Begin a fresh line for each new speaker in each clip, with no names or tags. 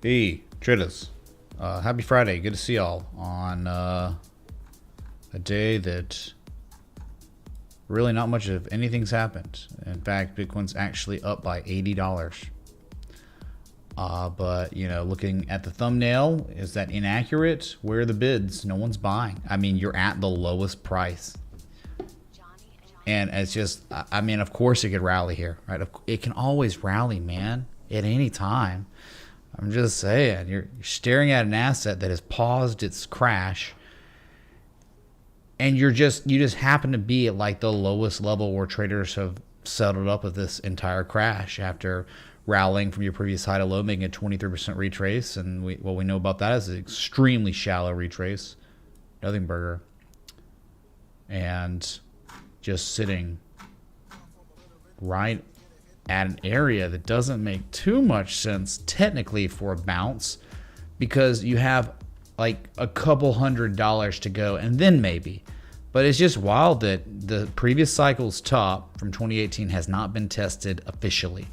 Hey, traders. Happy Friday. Good to see y'all on a day that really not much of anything's happened. In fact, Bitcoin's actually up by $80. But, you know, looking at the thumbnail, is that inaccurate? Where are the bids? No one's buying. I mean, you're at the lowest price. And it's just, I mean, of course it could rally here, right? It can always rally, man, at any time. I'm just saying, you're staring at an asset that has paused its crash, and you just happen to be at like the lowest level where traders have settled up with this entire crash after rallying from your previous high to low, making a 23% retrace. And what we know about that is an extremely shallow retrace, nothing burger, and just sitting right at an area that doesn't make too much sense technically for a bounce, because you have like a couple $100 to go and then maybe. But it's just wild that the previous cycle's top from 2018 has not been tested officially.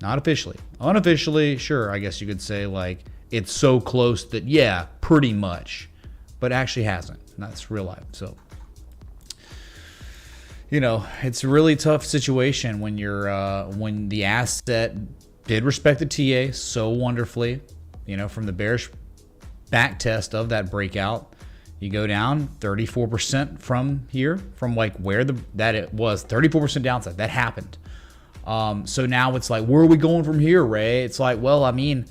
Not officially. Unofficially, sure, I guess you could say like it's so close that, yeah, pretty much, but actually hasn't. And that's real life. So, you know, it's a really tough situation when you're when the asset did respect the TA so wonderfully, you know, from the bearish back test of that breakout. You go down 34% from here, from like where it was 34% downside. That happened. So now it's like, where are we going from here, Ray? It's like, well, I mean,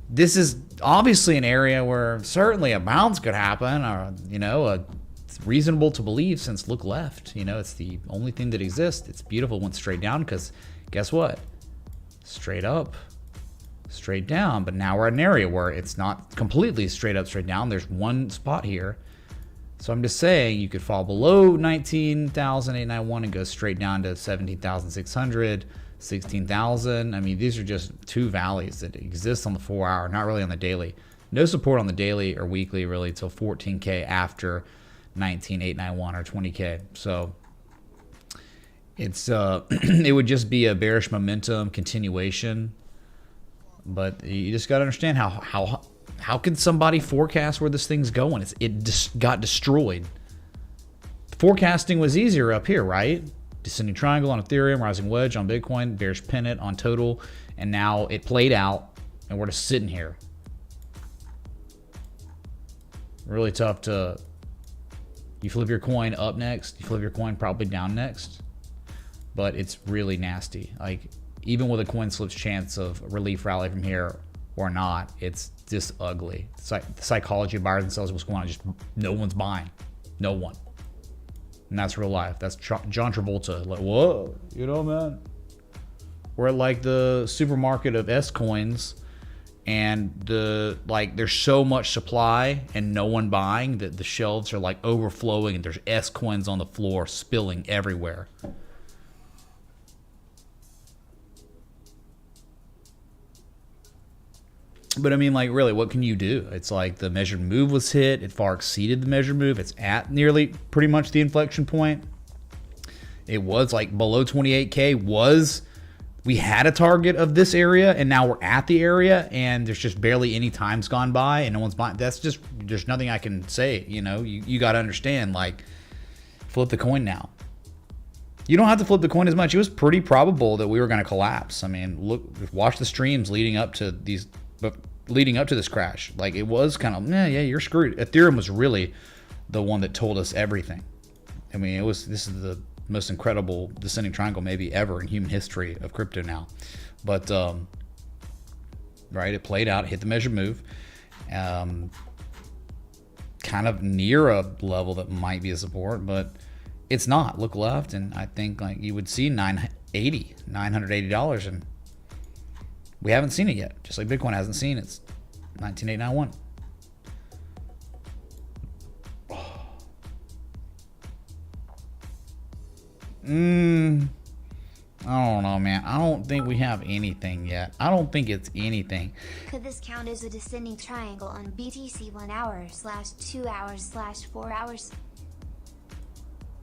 this is obviously an area where certainly a bounce could happen, or, you know, it's reasonable to believe, since look left, you know, it's the only thing that exists. It's beautiful, went straight down, because guess what? Straight up, straight down. But now we're at an area where it's not completely straight up, straight down. There's one spot here. So I'm just saying you could fall below 19,891 and go straight down to 17,600, 16,000. I mean, these are just two valleys that exist on the 4 hour, not really on the daily. No support on the daily or weekly really till 14K after 19,891 or 20K. So it's it would just be a bearish momentum continuation. But you just got to understand how can somebody forecast where this thing's going? It just got destroyed. Forecasting was easier up here, right? Descending triangle on Ethereum, rising wedge on Bitcoin, bearish pennant on total, and now it played out, and we're just sitting here. Really tough to. You flip your coin up next, you flip your coin probably down next, but it's really nasty. Like, even with a coin slip's chance of relief rally from here or not, it's just ugly. It's like the psychology of buyers and sellers, what's going on, just no one's buying. No one. And that's real life. That's John Travolta. Like, whoa, you know, man. We're at like the supermarket of S coins, and there's so much supply and no one buying that the shelves are like overflowing, and there's S coins on the floor spilling everywhere. But I mean, like, really, what can you do? It's like the measured move was hit. It far exceeded the measured move. It's at nearly pretty much the inflection point. It was like below 28K we had a target of this area, and now we're at the area, and there's just barely any times gone by, and no one's buying. That's just, there's nothing I can say. You know, you got to understand, like, flip the coin now. You don't have to flip the coin as much. It was pretty probable that we were going to collapse. I mean, look, watch the streams leading up to these. But leading up to this crash, like, it was kind of, yeah, you're screwed. Ethereum was really the one that told us everything. I mean, this is the most incredible descending triangle maybe ever in human history of crypto now. But, right, it played out, hit the measured move, kind of near a level that might be a support, but it's not. Look left, and I think like you would see $980, and we haven't seen it yet, just like Bitcoin hasn't seen its 19,891. I don't know, man. I don't think we have anything yet. I don't think it's anything.
Could this count as a descending triangle on BTC 1 hour / 2 hours / 4 hours?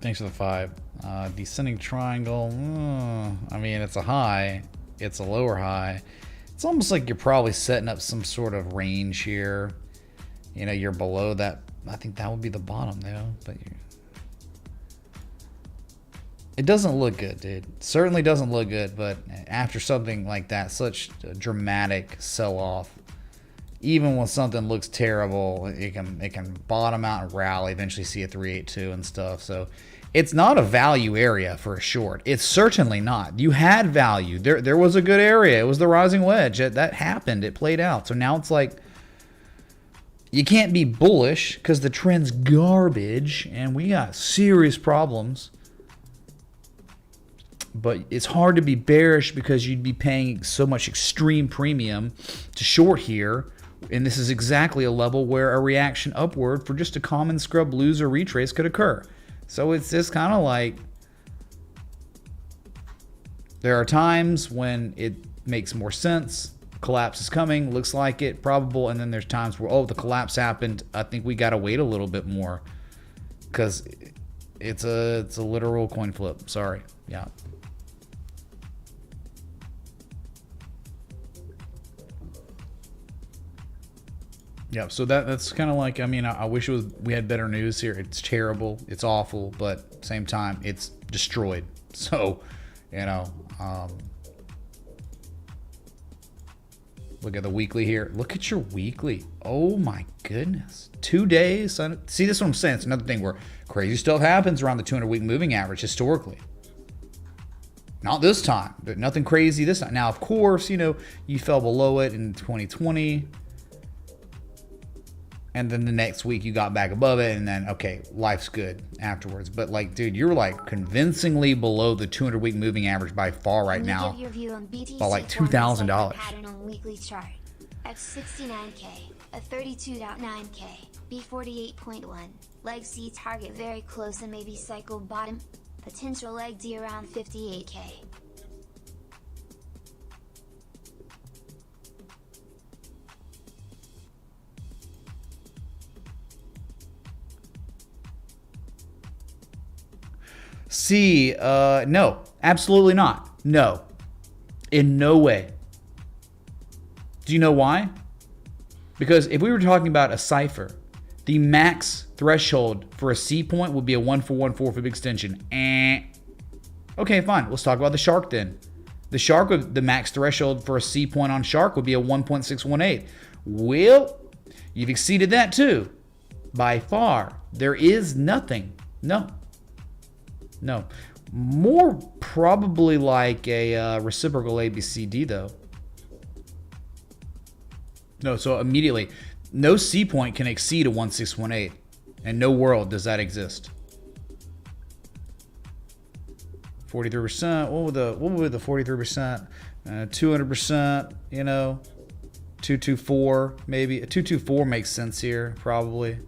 Thanks for the 5. Descending triangle. I mean, it's a high. It's a lower high. It's almost like you're probably setting up some sort of range here. You know, you're below that. I think that would be the bottom, though. But It doesn't look good, dude. Certainly doesn't look good, but after something like that, such a dramatic sell-off, even when something looks terrible, it can bottom out and rally, eventually see a 382 and stuff. So it's not a value area for a short. It's certainly not. You had value. There was a good area. It was the rising wedge. That happened. It played out. So now it's like you can't be bullish because the trend's garbage and we got serious problems. But it's hard to be bearish because you'd be paying so much extreme premium to short here. And this is exactly a level where a reaction upward for just a common scrub loser retrace could occur. So it's just kind of like there are times when it makes more sense. Collapse is coming, looks like it, probable. And then there's times where, oh, the collapse happened. I think we got to wait a little bit more because it's a literal coin flip. Sorry. Yeah. Yeah, so that's kind of like, I mean, I wish we had better news here. It's terrible, it's awful, but at the same time, it's destroyed. So, you know, look at the weekly here. Look at your weekly. Oh my goodness, 2 days. See, this is what I'm saying. It's another thing where crazy stuff happens around the 200-week moving average historically. Not this time, but nothing crazy this time. Now, of course, you know, you fell below it in 2020. And then the next week you got back above it, and then, okay, life's good afterwards. But, like, dude, you're, like, convincingly below the 200-week moving average by far right now. By, like, $2,000.
Pattern on weekly chart. X69K, a 32.9K, B48.1. Leg C target very close and maybe cycle bottom. Potential leg D around 58K.
C, no, absolutely not. No, in no way. Do you know why? Because if we were talking about a cipher, the max threshold for a C point would be a 1414 fib extension. Okay, fine. Let's talk about the shark then. The shark, the max threshold for a C point on shark would be a 1.618. Well, you've exceeded that too. By far. There is nothing. No. More probably like a reciprocal ABCD though. No, so immediately, no C point can exceed a 1618. In no world does that exist. 43%. What would the 43%? 200%. You know, 224 maybe. A 224 makes sense here probably.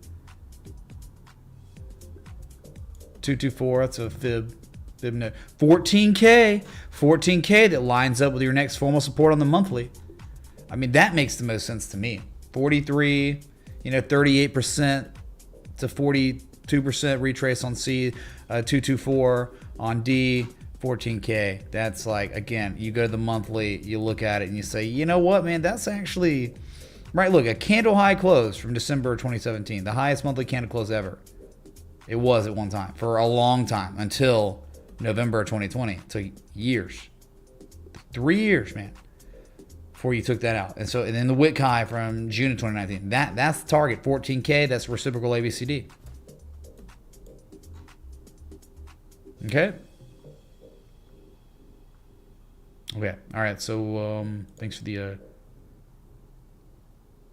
224. That's a fib note. 14K that lines up with your next formal support on the monthly. I mean, that makes the most sense to me. 43, you know, 38% to 42% retrace on C, 224 on D, 14K. That's like, again, you go to the monthly, you look at it and you say, you know what, man, that's actually right. Look, a candle high close from December 2017, the highest monthly candle close ever. It was at one time for a long time until November 2020. It took years, 3 years, man, before you took that out. And then the wick high from June of 2019. That's the target. 14K. That's reciprocal ABCD. Okay. Okay. All right. So thanks for the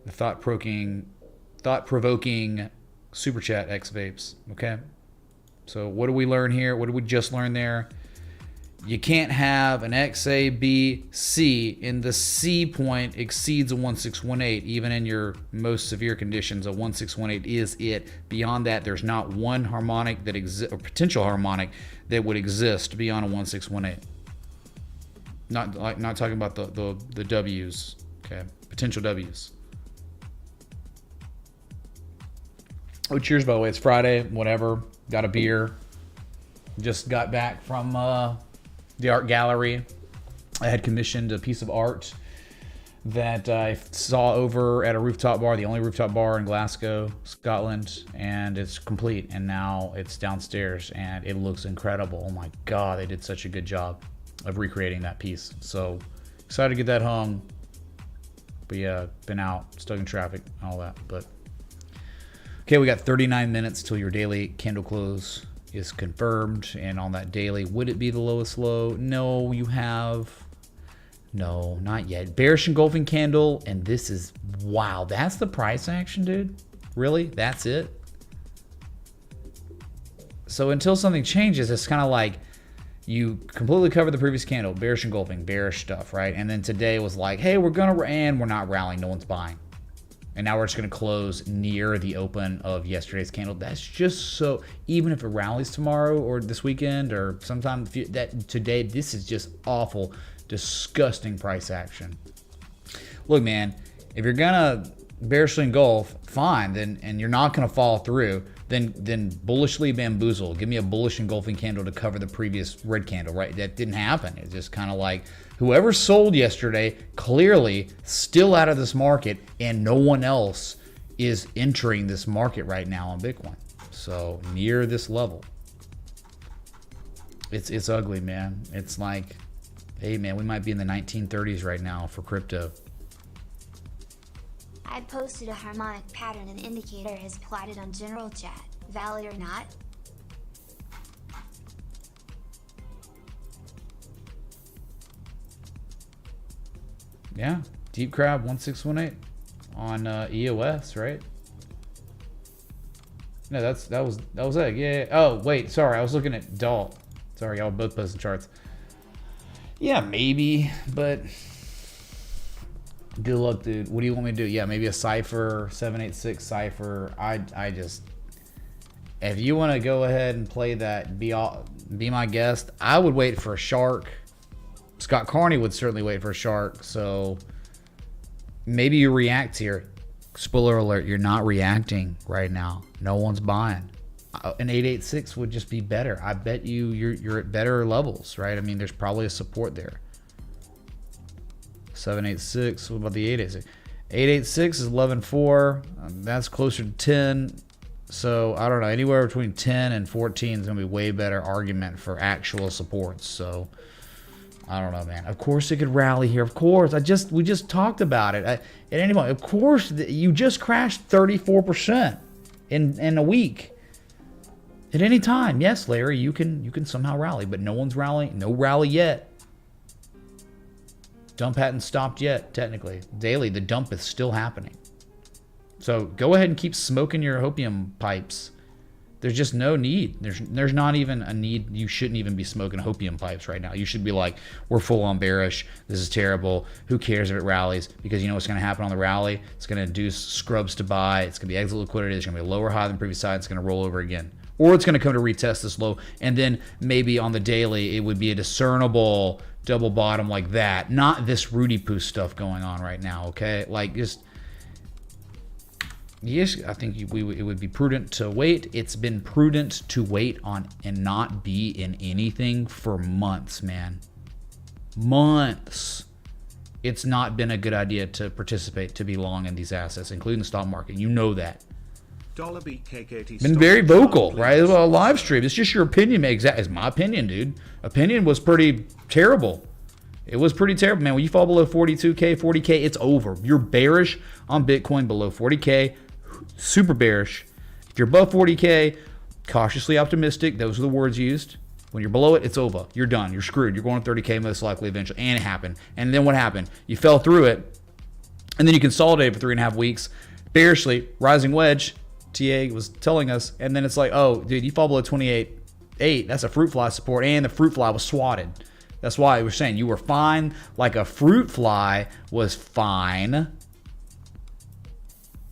thought-provoking super chat, X Vapes. Okay. So what do we learn here? What did we just learn there? You can't have an XABC in the C point exceeds a 1618, even in your most severe conditions. A 1618 is it. Beyond that, there's not one harmonic that exists, or potential harmonic that would exist beyond a 1618. Not talking about the W's. Okay, potential W's. Oh, cheers, by the way. It's Friday, whatever. Got a beer. Just got back from the art gallery. I had commissioned a piece of art that I saw over at a rooftop bar, the only rooftop bar in Glasgow, Scotland, and it's complete. And now it's downstairs and it looks incredible. Oh my God, they did such a good job of recreating that piece. So excited to get that hung. But yeah, been out, stuck in traffic, all that. But okay, we got 39 minutes till your daily candle close is confirmed. And on that daily, would it be the lowest low? No, you have... No, not yet. Bearish engulfing candle, and this is, wow, that's the price action, dude? Really? That's it? So until something changes, it's kind of like you completely cover the previous candle, bearish engulfing, bearish stuff, right? And then today was like, hey, we're not rallying, no one's buying. And now we're just gonna close near the open of yesterday's candle. That's just so, even if it rallies tomorrow or this weekend or sometime today, this is just awful. Disgusting price action. Look, man, if you're gonna bearishly engulf, fine, then, and you're not gonna fall through, then bullishly bamboozle. Give me a bullish engulfing candle to cover the previous red candle, right? That didn't happen. It's just kind of like whoever sold yesterday clearly still out of this market, and no one else is entering this market right now on Bitcoin. So near this level, it's ugly, man. It's like, hey man, we might be in the 1930s right now for crypto.
I posted a harmonic pattern and indicator is plotted on general chat. Valid or not?
Yeah, Deep Crab 1618 on EOS, right? No, that was it. Yeah. Oh wait, sorry, I was looking at Dalt. Sorry, y'all both posting charts. Yeah, maybe, but good luck, dude. What do you want me to do? Yeah, maybe a cipher, 786 cipher. I just, if you want to go ahead and play that, be my guest. I would wait for a shark. Scott Carney would certainly wait for a shark. So maybe you react here. Spoiler alert: you're not reacting right now. No one's buying. An 886 would just be better. I bet you're at better levels, right? I mean, there's probably a support there. 786. What about the 886? 886 is 11.4. That's closer to 10. So I don't know. Anywhere between 10 and 14 is gonna be way better argument for actual supports. So I don't know, man. Of course it could rally here. Of course. We just talked about it. At any point, of course, you just crashed 34% in a week. At any time, yes, Larry, you can somehow rally, but no one's rallying. No rally yet. Dump hadn't stopped yet, technically. Daily, the dump is still happening. So go ahead and keep smoking your hopium pipes. There's just no need. There's not even a need. You shouldn't even be smoking hopium pipes right now. You should be like, we're full on bearish. This is terrible. Who cares if it rallies? Because you know what's going to happen on the rally? It's going to induce scrubs to buy. It's going to be exit liquidity. It's going to be a lower high than previous high. It's going to roll over again. Or it's going to come to retest this low, and then maybe on the daily it would be a discernible double bottom like that. Not this Rudy Poo stuff going on right now, okay? Like just, yes, I think it would be prudent to wait. It's been prudent to wait on and not be in anything for months, man. Months. It's not been a good idea to participate, to be long in these assets, including the stock market. You know that. Been very vocal, right? A live stream. It's just your opinion. It's my opinion, dude. Opinion was pretty terrible. It was pretty terrible, man. When you fall below 42K, 40K, it's over. You're bearish on Bitcoin below 40K. Super bearish. If you're above 40K, cautiously optimistic. Those are the words used. When you're below it, it's over. You're done. You're screwed. You're going to 30K most likely eventually. And it happened. And then what happened? You fell through it. And then you consolidated for 3.5 weeks. Bearishly, rising wedge. TA was telling us, and then it's like, oh, dude, you fall below 28.8. That's a fruit fly support, and the fruit fly was swatted. That's why I was saying you were fine, like a fruit fly was fine.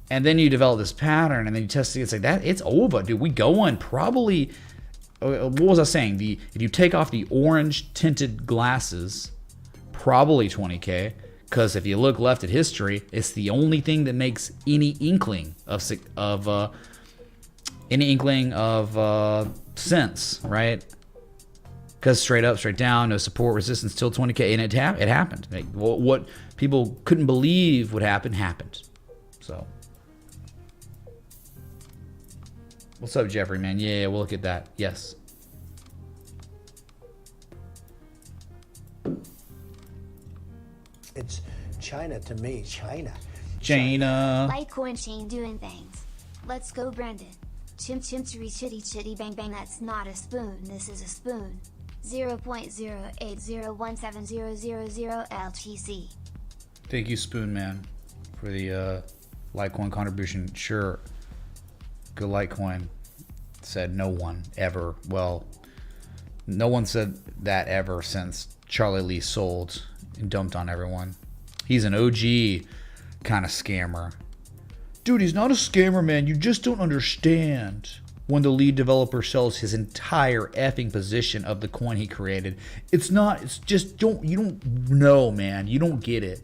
And then you develop this pattern, and then you test it. It's like that. It's over, dude. We going probably. What was I saying? If you take off the orange tinted glasses, probably 20K. Because if you look left at history, it's the only thing that makes any inkling of sense, right? Because straight up, straight down, no support, resistance till 20K, and it happened. Like, what people couldn't believe would happen happened. So, what's up, Jeffrey, man? Yeah, we'll look at that. Yes.
It's China to me, China.
Litecoin chain doing things. Let's go, Brandon. Chim chim chitty chitty chitty bang bang. That's not a spoon, this is a spoon. 0.080170000 LTC.
Thank you, Spoon Man, for the Litecoin contribution. Sure. Good Litecoin. Said no one ever. Well, no one said that ever since Charlie Lee sold and dumped on everyone. He's an OG kind of scammer. Dude, he's not a scammer, man. You just don't understand. When the lead developer sells his entire effing position of the coin he created. It's not, it's just, you don't know, man. You don't get it.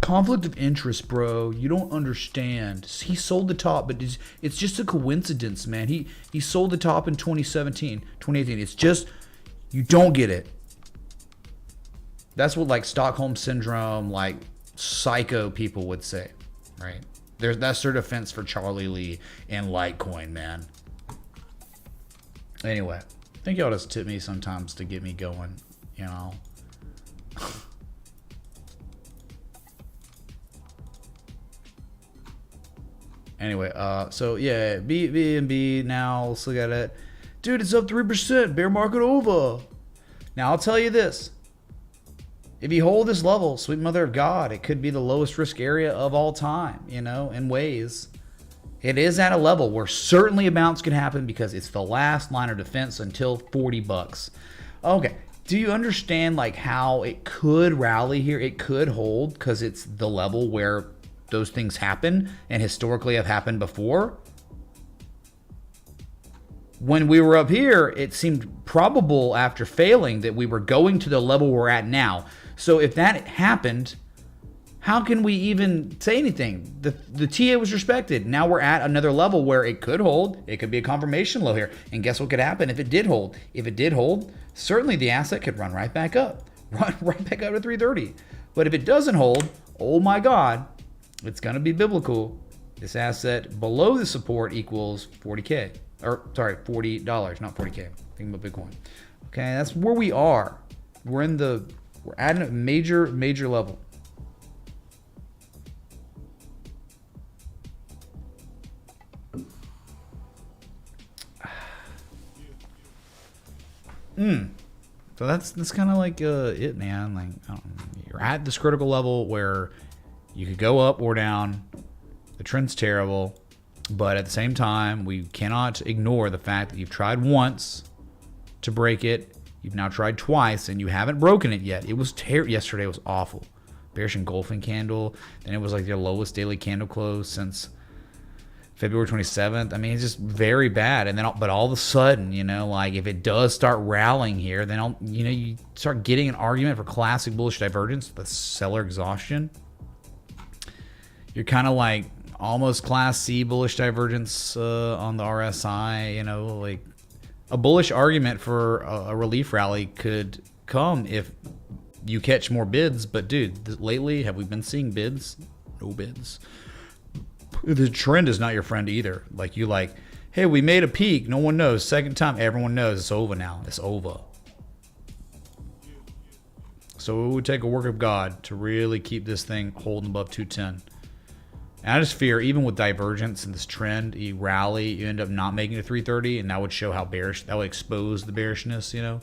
Conflict of interest, bro. You don't understand. He sold the top, but it's just a coincidence, man. He sold the top in 2017, 2018. It's just, you don't get it. That's what like Stockholm Syndrome, like psycho people would say, right? That's their defense for Charlie Lee and Litecoin, man. Anyway, I think y'all just tip me sometimes to get me going, you know. Anyway, so yeah, BNB now, let's look at it. Dude, it's up 3%, bear market over. Now, I'll tell you this. If you hold this level, sweet mother of God, it could be the lowest risk area of all time, you know, in ways. It is at a level where certainly a bounce could happen because it's the last line of defense until 40 bucks. Okay, do you understand like how it could rally here? It could hold because it's the level where those things happen and historically have happened before. When we were up here, it seemed probable after failing that we were going to the level we're at now. So if that happened, how can we even say anything? The TA was respected. Now we're at another level where it could hold. It could be a confirmation low here. And guess what could happen if it did hold? If it did hold, certainly the asset could run right back up. Run right back up to 330. But if it doesn't hold, oh my God, it's going to be biblical. This asset below the support equals 40K. Or, sorry, $40, not 40K. Think about Bitcoin. Okay, that's where we are. We're at a major level. So that's kind of like it, man. Like you're at this critical level where you could go up or down. The trend's terrible, but at the same time, we cannot ignore the fact that you've tried once to break it. You've now tried twice, and you haven't broken it yet. It was yesterday was awful. Bearish engulfing candle. Then it was like their lowest daily candle close since February 27th. I mean, it's just very bad. And then, but all of a sudden, you know, like if it does start rallying here, then you start getting an argument for classic bullish divergence, the seller exhaustion. You're kind of like almost class C bullish divergence on the RSI. You know, like a bullish argument for a relief rally could come if you catch more bids. But dude, lately, have we been seeing bids? No bids. The trend is not your friend either. Like you like, hey, we made a peak. No one knows. Second time, everyone knows it's over now. It's over. So it would take a work of God to really keep this thing holding above 210. And I just fear, even with divergence and this trend, you rally, you end up not making it 330, and that would show how bearish, that would expose the bearishness, you know.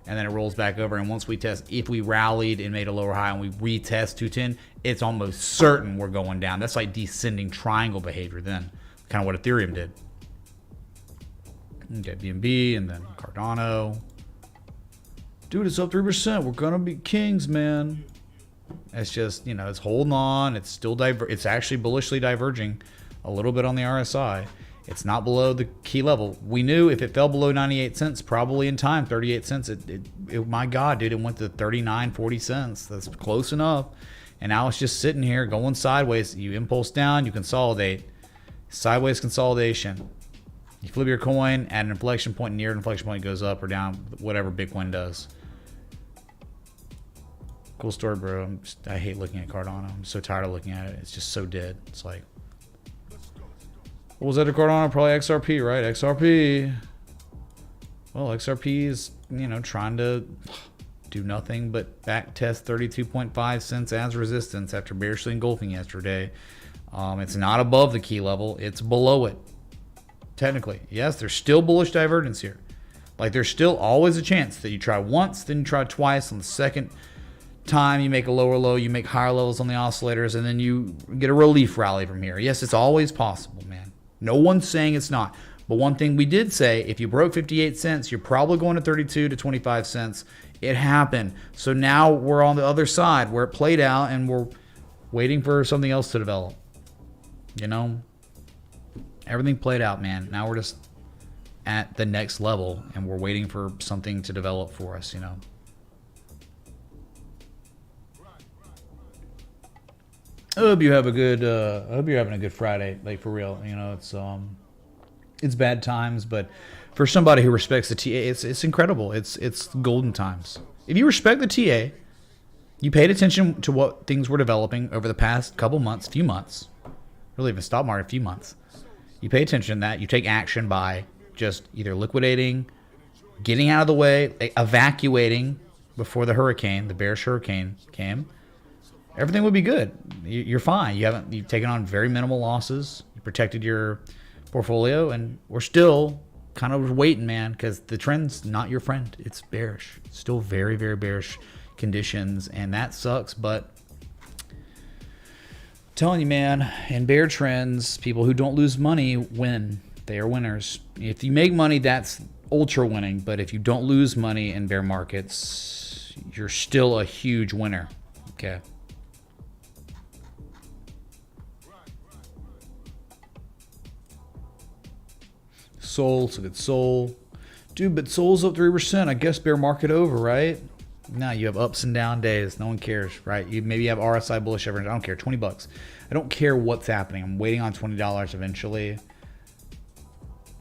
And then it rolls back over, and once we test, if we rallied and made a lower high and we retest 210, it's almost certain we're going down. That's like descending triangle behavior then, kind of what Ethereum did. Okay, BNB and then Cardano. Dude, it's up 3%. We're gonna be kings, man. It's just, you know, it's holding on. It's still it's actually bullishly diverging a little bit on the RSI. It's not below the key level. We knew if it fell below 98 cents, probably in time, 38 cents, my God, dude, it went to 39, 40 cents. That's close enough. And now it's just sitting here going sideways. You impulse down, you consolidate. Sideways consolidation. You flip your coin at an inflection point, near an inflection point, goes up or down, whatever Bitcoin does. Cool story, bro. I hate looking at Cardano. I'm so tired of looking at it. It's just so dead. It's like, what was that to Cardano? Probably XRP, right? XRP. Well, XRP is, you know, trying to do nothing but back test 32.5 cents as resistance after bearishly engulfing yesterday. It's not above the key level. It's below it. Technically, yes, there's still bullish divergence here. Like, there's still always a chance that you try once, then you try twice. On the second time, you make a lower low, you make higher levels on the oscillators, and then you get a relief rally from here. Yes, it's always possible, man. No one's saying it's not. But one thing we did say, if you broke 58 cents, you're probably going to 32 to 25 cents. It happened. So now we're on the other side where it played out, and we're waiting for something else to develop. You know? Everything played out, man. Now we're just at the next level, and we're waiting for something to develop for us, you know. I hope you have a good. I hope you're having a good Friday, like for real. You know, it's bad times, but for somebody who respects the TA, it's incredible. It's golden times. If you respect the TA, you paid attention to what things were developing over the past couple months, few months, really even stock market, few months. You pay attention to that. You take action by just either liquidating, getting out of the way, evacuating before the hurricane, the bearish hurricane came. Everything would be good. You're fine. You've taken on very minimal losses. You protected your portfolio, and we're still kind of waiting, man, because the trend's not your friend. It's bearish. It's still very, very bearish conditions, and that sucks, but telling you, man, in bear trends, people who don't lose money win. They are winners. If you make money, that's ultra winning. But if you don't lose money in bear markets, you're still a huge winner. Okay. Sol, let's look at Sol. Dude, but Sol's up 3%. I guess bear market over, right? No, you have ups and down days. No one cares, right? You maybe have RSI bullish every. I don't care. $20. I don't care what's happening. I'm waiting on $20 eventually,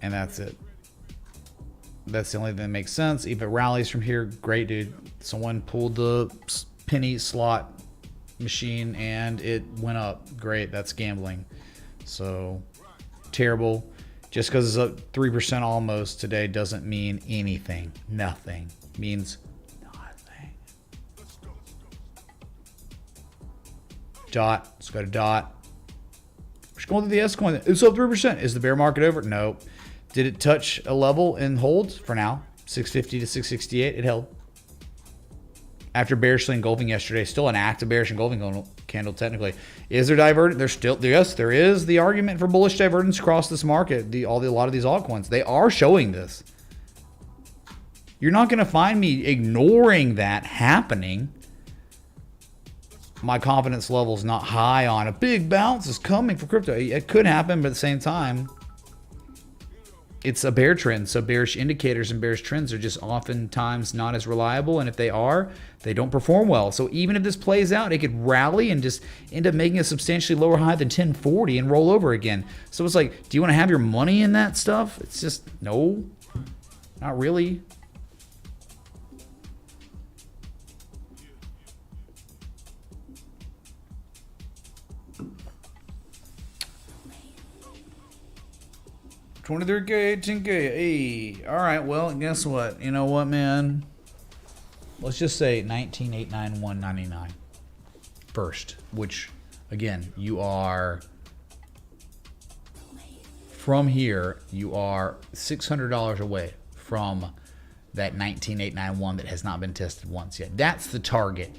and that's it. That's the only thing that makes sense. If it rallies from here, great, dude. Someone pulled the penny slot machine and it went up. Great. That's gambling. So terrible. Just because it's up 3% almost today doesn't mean anything. Nothing. Means Dot. Let's go to Dot. We're just going to the S coin. It's up 3%. Is the bear market over? No. Did it touch a level and hold for now? 650 to 668. It held. After bearishly engulfing yesterday, still an active bearish engulfing candle technically. Is there divergence? There's still, yes, there is the argument for bullish divergence across this market. A lot of these altcoins, they are showing this. You're not going to find me ignoring that happening. My confidence level is not high on a big bounce is coming for crypto. It could happen, but at the same time, it's a bear trend. So bearish indicators and bearish trends are just oftentimes not as reliable. And if they are, they don't perform well. So even if this plays out, it could rally and just end up making a substantially lower high than 1040 and roll over again. So it's like, do you want to have your money in that stuff? It's just, no, not really. $23K, $10K. Hey, all right. Well, guess what? You know what, man? Let's just say 19,891.99 first, which again, you are from here. You are $600 away from that 19,891 that has not been tested once yet. That's the target.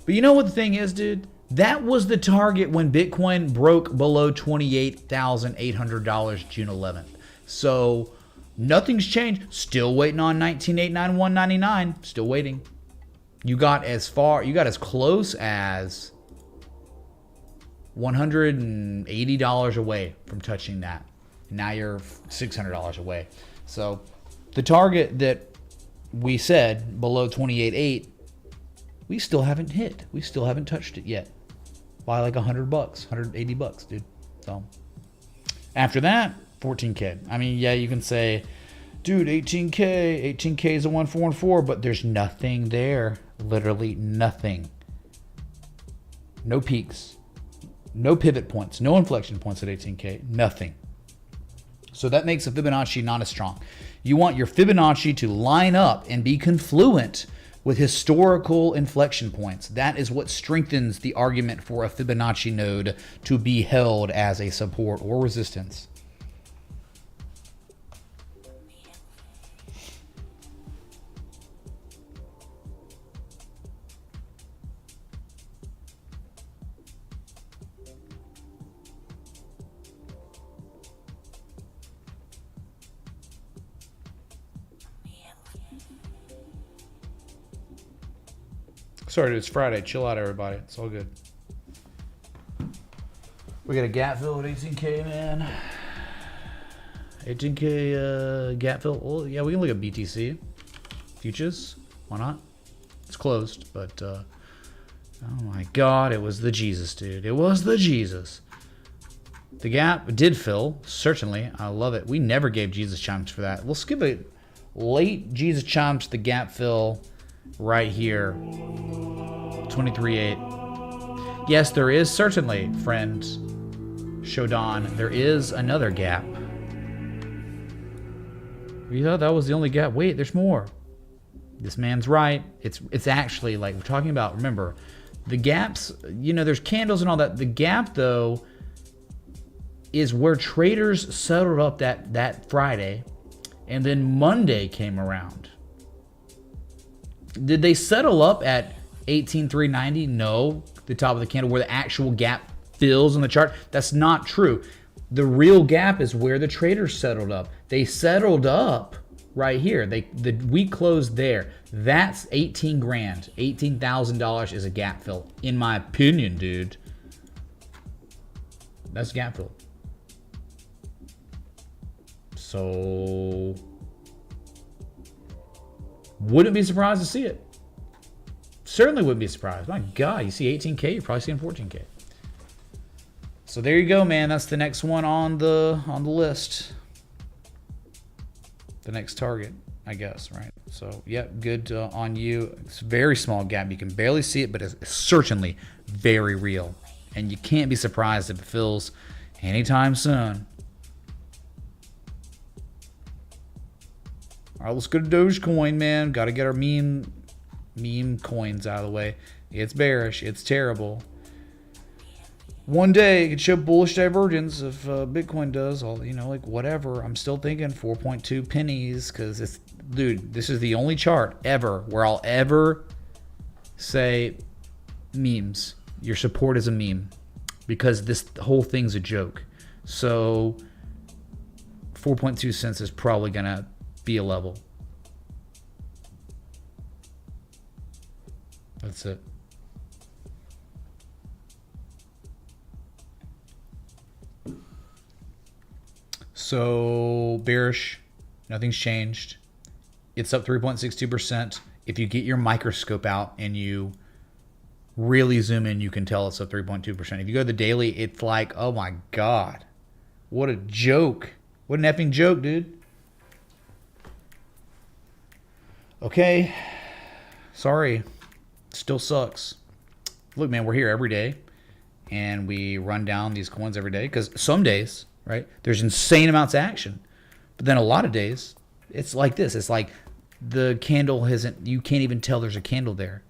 But you know what the thing is, dude? That was the target when Bitcoin broke below $28,800 June 11th. So nothing's changed. Still waiting on 19,891.99. Still waiting. You got as close as $180 away from touching that. Now you're $600 away. So the target that we said below 28.8, we still haven't hit. We still haven't touched it yet. By like $100, $180, dude. So after that, 14K. I mean, yeah, you can say, dude, 18K is a 1414, but there's nothing there. Literally nothing. No peaks, no pivot points, no inflection points at 18K, nothing. So that makes a Fibonacci not as strong. You want your Fibonacci to line up and be confluent with historical inflection points. That is what strengthens the argument for a Fibonacci node to be held as a support or resistance. Sorry, dude, it's Friday. Chill out, everybody. It's all good. We got a gap fill at 18K, man. 18K gap fill. Well, yeah, we can look at BTC futures. Why not? It's closed, but oh my God, it was the Jesus, dude. It was the Jesus. The gap did fill, certainly. I love it. We never gave Jesus chimes for that. We'll skip a late Jesus chimes to the gap fill right here. 23.8. Yes, there is certainly, friend Shodan. There is another gap. We thought that was the only gap. Wait, there's more. This man's right. It's actually like we're talking about. Remember, the gaps. You know, there's candles and all that. The gap though is where traders settled up that Friday, and then Monday came around. Did they settle up at 18,390? No. The top of the candle where the actual gap fills on the chart. That's not true. The real gap is where the traders settled up. They settled up right here. The week closed there. That's 18 grand. $18,000 is a gap fill, in my opinion, dude. That's gap fill. So wouldn't be surprised to see it. Certainly wouldn't be surprised. My God, you see 18K, you're probably seeing 14K. So there you go, man. That's the next one on the list. The next target, I guess, right? So, yeah, good on you. It's a very small gap. You can barely see it, but it's certainly very real. And you can't be surprised if it fills anytime soon. All right, let's go to Dogecoin, man. Got to get our meme coins out of the way. It's bearish. It's terrible. One day it could show bullish divergence if Bitcoin does. All like whatever. I'm still thinking 4.2 pennies because it's, dude. This is the only chart ever where I'll ever say memes. Your support is a meme because this whole thing's a joke. So 4.2 cents is probably gonna be a level. That's it. So bearish, nothing's changed. It's up 3.62%. If you get your microscope out and you really zoom in, you can tell it's up 3.2%. If you go to the daily, it's like, oh my God, what a joke. What an effing joke, dude. Okay, sorry, still sucks. Look, man, we're here every day, and we run down these coins every day because some days, right, there's insane amounts of action, but then a lot of days, it's like this. It's like the candle hasn't. You can't even tell there's a candle there.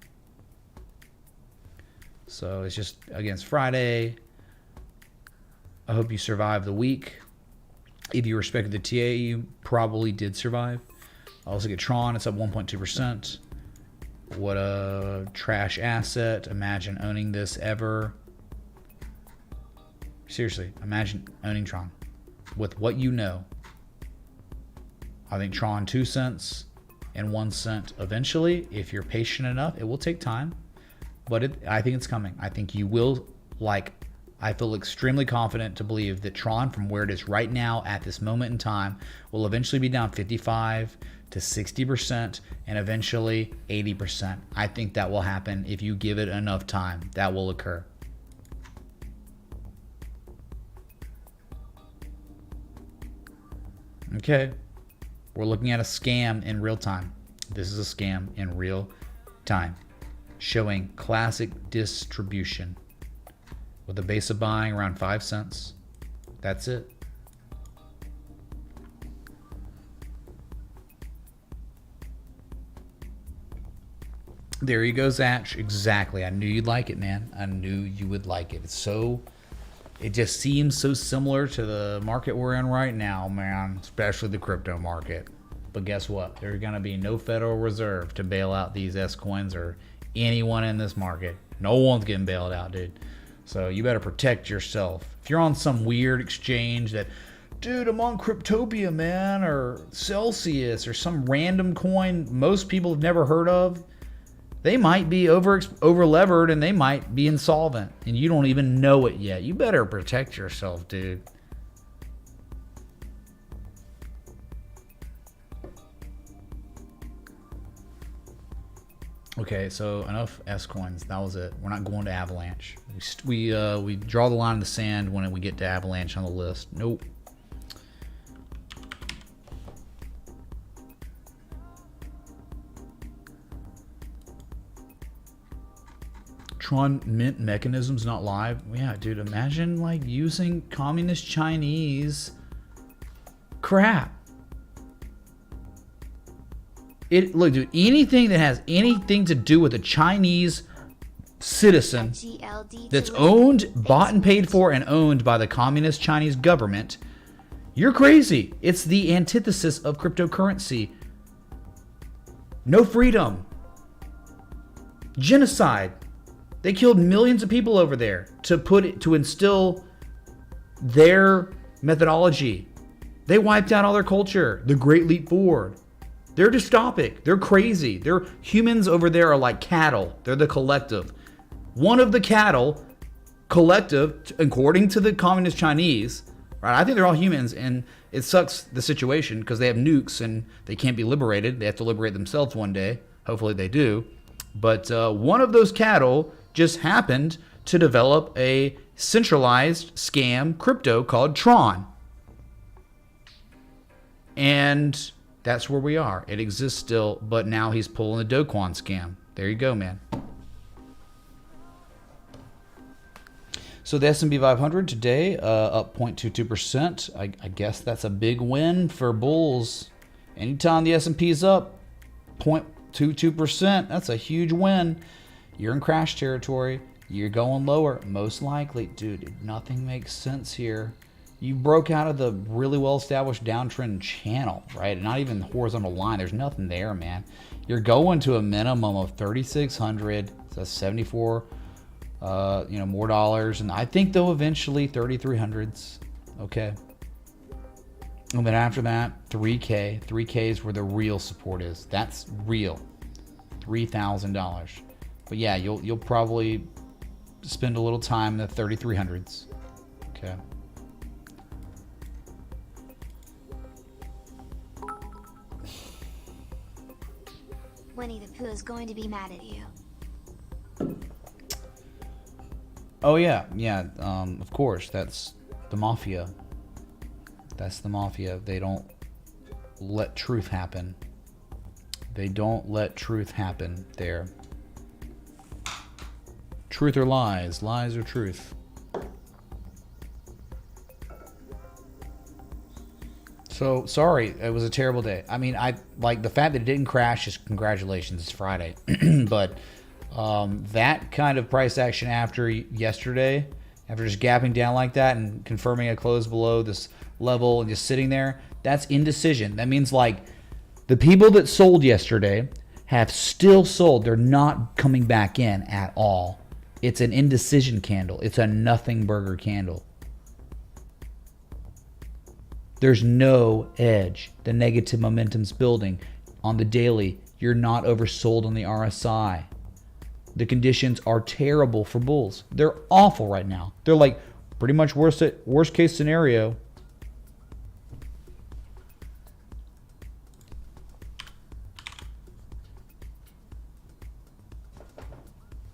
So it's just against Friday. I hope you survived the week. If you respected the TA, you probably did survive. I'll look at Tron, it's up 1.2%. What a trash asset. Imagine owning this ever. Seriously, imagine owning Tron with what you know. I think Tron 2 cents and 1 cent eventually. If you're patient enough, it will take time, but I think it's coming. I think you will, I feel extremely confident to believe that Tron, from where it is right now at this moment in time, will eventually be down 55 to 60% and eventually 80%. I think that will happen if you give it enough time. That will occur. Okay. We're looking at a scam in real time. This is a scam in real time, showing classic distribution with a base of buying around 5 cents. That's it. There you go, Zach. Exactly. I knew you'd like it, man. I knew you would like it. It just seems so similar to the market we're in right now, man, especially the crypto market. But guess what? There's going to be no Federal Reserve to bail out these S coins or anyone in this market. No one's getting bailed out, dude. So you better protect yourself. If you're on some weird exchange that, dude, I'm on Cryptopia, man, or Celsius or some random coin most people have never heard of, they might be over levered and they might be insolvent and you don't even know it yet. You better protect yourself, dude. Okay, so enough S coins. That was it. We're not going to Avalanche. We draw the line in the sand when we get to Avalanche on the list. Nope. Tron mint mechanisms not live. Yeah, dude, imagine like using communist Chinese crap. Look, dude, anything that has anything to do with a Chinese citizen that's owned, bought and paid for and owned by the communist Chinese government, you're crazy. It's the antithesis of cryptocurrency. No freedom. Genocide. They killed millions of people over there to instill their methodology. They wiped out all their culture. The Great Leap Forward. They're dystopic. They're crazy. Their humans over there are like cattle. They're the collective. One of the cattle, collective, according to the communist Chinese, right? I think they're all humans, and it sucks the situation because they have nukes and they can't be liberated. They have to liberate themselves one day. Hopefully they do. But one of those cattle just happened to develop a centralized scam crypto called Tron. And that's where we are. It exists still, but now he's pulling the Dogecoin scam. There you go, man. So the S&P 500 today up 0.22%. I guess that's a big win for bulls. Anytime the S&P is up 0.22%, that's a huge win. You're in crash territory. You're going lower, most likely. Dude, nothing makes sense here. You broke out of the really well-established downtrend channel, right? Not even the horizontal line. There's nothing there, man. You're going to a minimum of 3,600. That's 74, more dollars. And I think they'll eventually 3,300s. Okay. And then after that, 3K. 3K is where the real support is. That's real. $3,000. But yeah, you'll probably spend a little time in the 3,300s. Okay.
Winnie the Pooh is going to be mad at you.
Oh yeah, of course, that's the mafia. That's the mafia. They don't let truth happen. They don't let truth happen there. Truth or lies, lies or truth. So, sorry, it was a terrible day. I mean, I like the fact that it didn't crash is congratulations, it's Friday. But that kind of price action after yesterday, after just gapping down like that and confirming a close below this level and just sitting there, that's indecision. That means like the people that sold yesterday have still sold. They're not coming back in at all. It's an indecision candle. It's a nothing burger candle. There's no edge. The negative momentum's building. On the daily, you're not oversold on the RSI. The conditions are terrible for bulls. They're awful right now. They're like pretty much worst case scenario.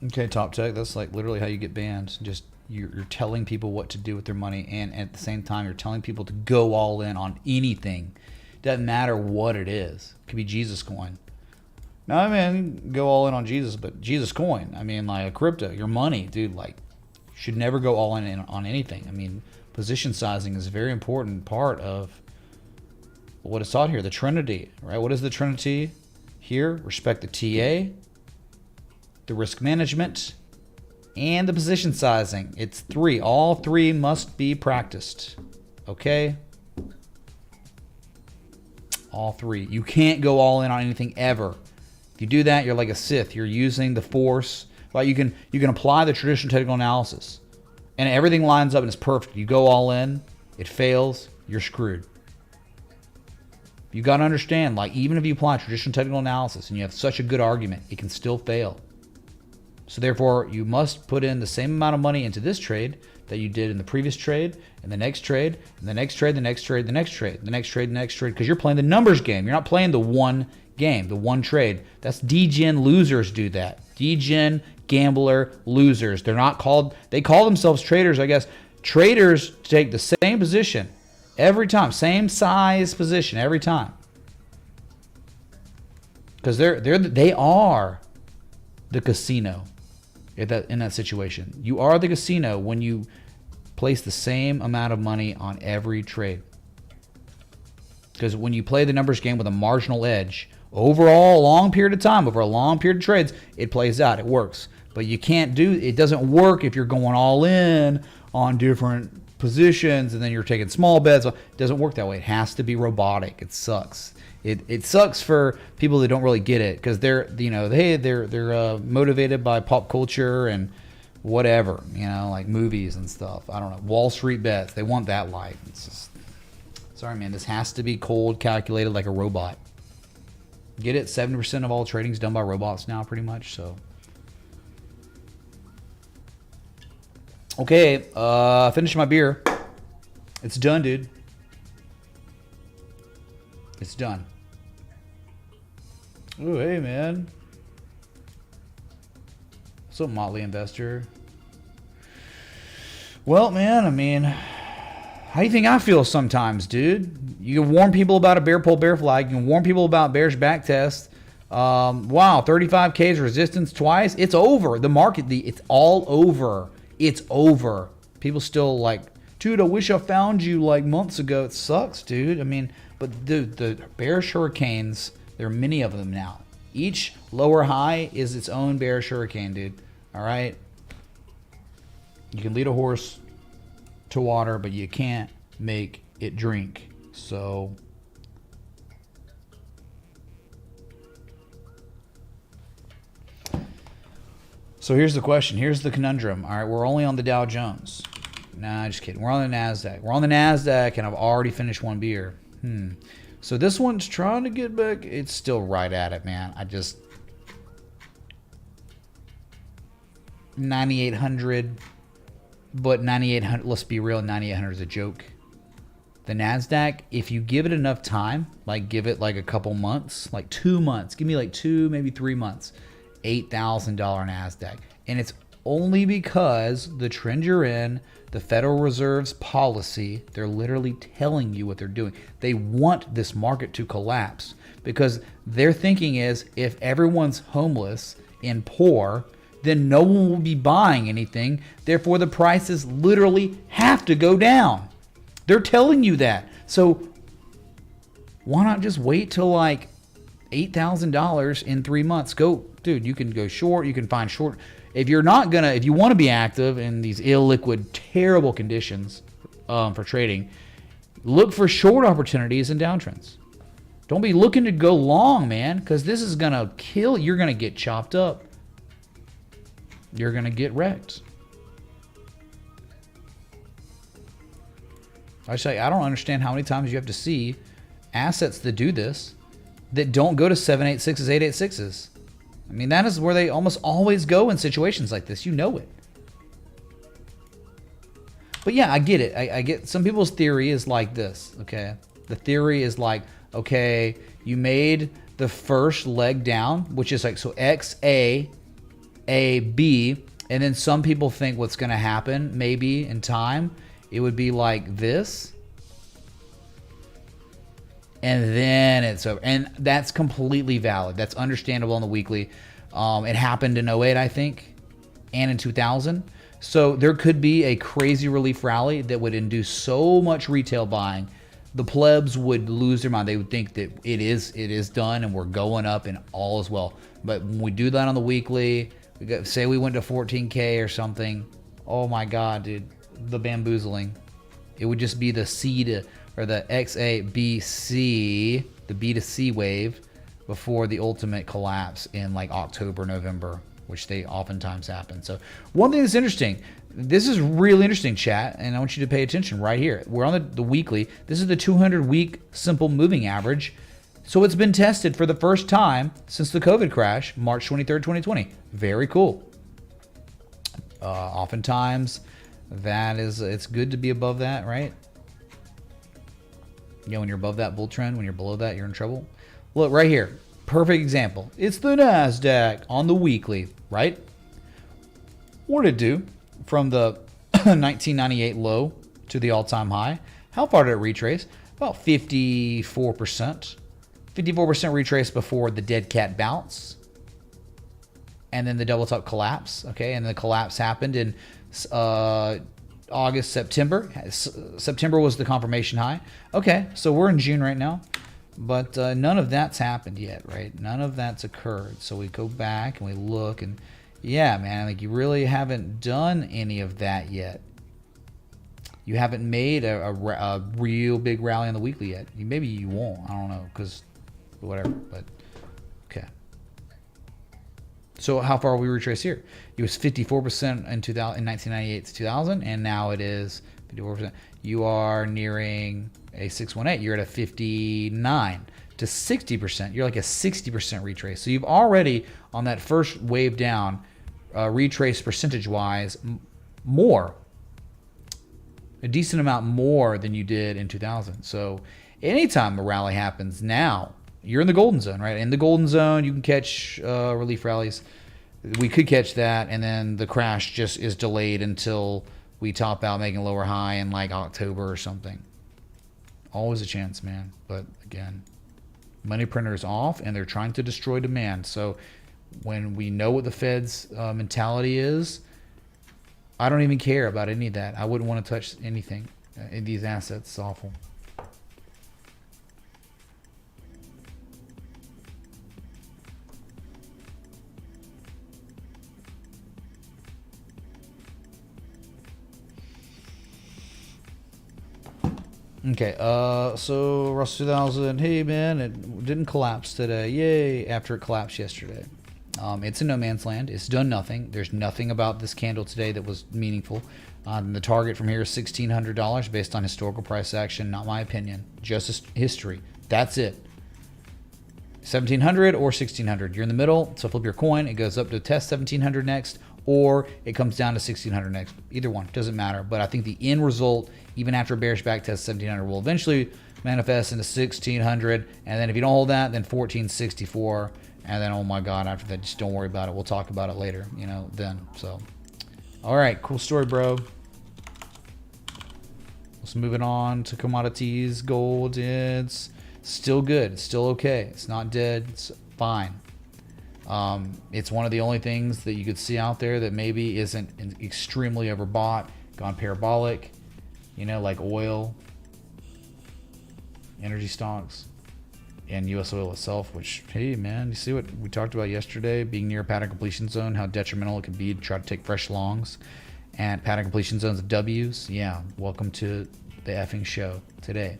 Okay, Top Tech, that's like literally how you get banned. Just you're telling people what to do with their money, and at the same time you're telling people to go all in on anything. Doesn't matter what it is. It could be Jesus coin. No, I mean, go all in on Jesus, but Jesus coin, I mean, like a crypto, your money, dude, like, you should never go all in on anything. I mean, position sizing is a very important part of what is taught here, the Trinity, right? What is the Trinity here? Respect the TA, the risk management, and the position sizing. It's three. All three must be practiced, okay? All three. You can't go all in on anything ever. If you do that, you're like a Sith. You're using the Force. Like you can apply the traditional technical analysis, and everything lines up and it's perfect. You go all in, it fails, you're screwed. You got to understand, like even if you apply traditional technical analysis and you have such a good argument, it can still fail. So therefore, you must put in the same amount of money into this trade that you did in the previous trade, and the next trade, and the next trade, the next trade, the next trade, the next trade, the next trade, because you're playing the numbers game. You're not playing the one game, the one trade. That's degen losers do that. Degen gambler losers. They're not called, they call themselves traders, I guess. Traders take the same position every time, same size position every time. Because they are the casino in that situation. You are the casino when you place the same amount of money on every trade. Because when you play the numbers game with a marginal edge, overall, a long period of time, over a long period of trades, it plays out, it works. But you can't do, it doesn't work if you're going all in on different positions and then you're taking small bets. It doesn't work that way. It has to be robotic. It sucks. It sucks for people that don't really get it because they're motivated by pop culture and whatever, like movies and stuff. I don't know, Wall Street bets. They want that life. It's just, sorry, man. This has to be cold, calculated like a robot. Get it? 70% of all trading is done by robots now, pretty much. So, okay, finished my beer. It's done, dude. It's done. Oh, hey, man. What's up, Motley Investor? Well, man, I mean, how do you think I feel sometimes, dude? You can warn people about a bear pull, bear flag. You can warn people about bearish back test. Wow, 35K's resistance twice. It's over. The market, it's all over. It's over. People still like, dude, I wish I found you like months ago. It sucks, dude. I mean, but the bearish hurricanes, there are many of them now. Each lower high is its own bearish hurricane, dude. All right? You can lead a horse to water, but you can't make it drink. So here's the question. Here's the conundrum. All right, we're only on the Dow Jones. Nah, just kidding. We're on the Nasdaq. We're on the Nasdaq, and I've already finished one beer. So this one's trying to get back. It's still right at it, man. 9,800. But 9,800, let's be real, 9,800 is a joke. The Nasdaq, if you give it enough time, like give it like a couple months, like 2 months, give me like 2, maybe 3 months, $8,000 Nasdaq. And it's only because the trend you're in, the Federal Reserve's policy, they're literally telling you what they're doing. They want this market to collapse because their thinking is if everyone's homeless and poor, then no one will be buying anything. Therefore, the prices literally have to go down. They're telling you that. So why not just wait till like $8,000 in 3 months? Go, dude, you can go short. You can find short. If you want to be active in these illiquid, terrible conditions for trading, look for short opportunities and downtrends. Don't be looking to go long, man, because this is going to kill. You're going to get chopped up. You're going to get wrecked. I don't understand how many times you have to see assets that do this that don't go to 786s, 886s. I mean, that is where they almost always go in situations like this. You know it. But yeah, I get it. I get some people's theory is like this, okay? The theory is like, okay, you made the first leg down, which is like, so X, A, B, And then some people think what's going to happen, maybe in time, it would be like this. And then it's over. And that's completely valid. That's understandable on the weekly. It happened in 08, I think, and in 2000. So there could be a crazy relief rally that would induce so much retail buying. The plebs would lose their mind. They would think that it is done and we're going up and all is well. But when we do that on the weekly, say we went to 14K or something, oh my God, dude, the bamboozling. It would just be the C to, or the XABC, the B to C wave before the ultimate collapse in like October, November, which they oftentimes happen. So one thing that's interesting, this is really interesting, chat, and I want you to pay attention right here. We're on the weekly. This is the 200-week simple moving average. So it's been tested for the first time since the COVID crash, March 23rd, 2020. Very cool. Oftentimes, it's good to be above that, right? You know, when you're above that bull trend, when you're below that, you're in trouble. Look, right here. Perfect example. It's the Nasdaq on the weekly, right? What did it do from the 1998 low to the all-time high? How far did it retrace? About 54%. 54% retrace before the dead cat bounce. And then the double top collapse, okay? And the collapse happened in August, September. September was the confirmation high. Okay, so we're in June right now. But none of that's happened yet, right? None of that's occurred. So we go back and we look and yeah, man, like you really haven't done any of that yet. You haven't made a real big rally on the weekly yet. Maybe you won't. I don't know, because whatever. But okay. So how far we retrace here? It was 54% in 1998 to 2000, and now it is 54%. You are nearing a 618. You're at a 59 to 60%. You're like a 60% retrace. So you've already, on that first wave down, retraced percentage-wise more, a decent amount more than you did in 2000. So anytime a rally happens now, you're in the golden zone, right? In the golden zone, you can catch relief rallies. We could catch that, and then the crash just is delayed until we top out making a lower high in like October or something. Always a chance, man. But again, money printer is off, and they're trying to destroy demand. So when we know what the Fed's mentality is, I don't even care about any of that. I wouldn't want to touch anything in these assets. It's awful. Okay, so Russell 2000, hey man, it didn't collapse today. Yay, after it collapsed yesterday. It's in no man's land. It's done nothing. There's nothing about this candle today that was meaningful. The target from here is $1,600 based on historical price action, not my opinion. Just history. That's it. 1,700 or 1,600. You're in the middle, so flip your coin. It goes up to test 1,700 next, or it comes down to 1,600 next. Either one, doesn't matter. But I think the end result, even after a bearish back test, 1,700 will eventually manifest into 1,600. And then if you don't hold that, then 1,464. And then, oh my God, after that, just don't worry about it. We'll talk about it later, you know, then. So, all right, cool story, bro. Let's move it on to commodities. Gold, it's still good. It's still okay. It's not dead. It's fine. It's one of the only things that you could see out there that maybe isn't extremely overbought, gone parabolic, you know, like oil, energy stocks, and U.S. oil itself, which, hey, man, you see what we talked about yesterday, being near a pattern completion zone, how detrimental it can be to try to take fresh longs and pattern completion zones of W's. Yeah, welcome to the effing show today.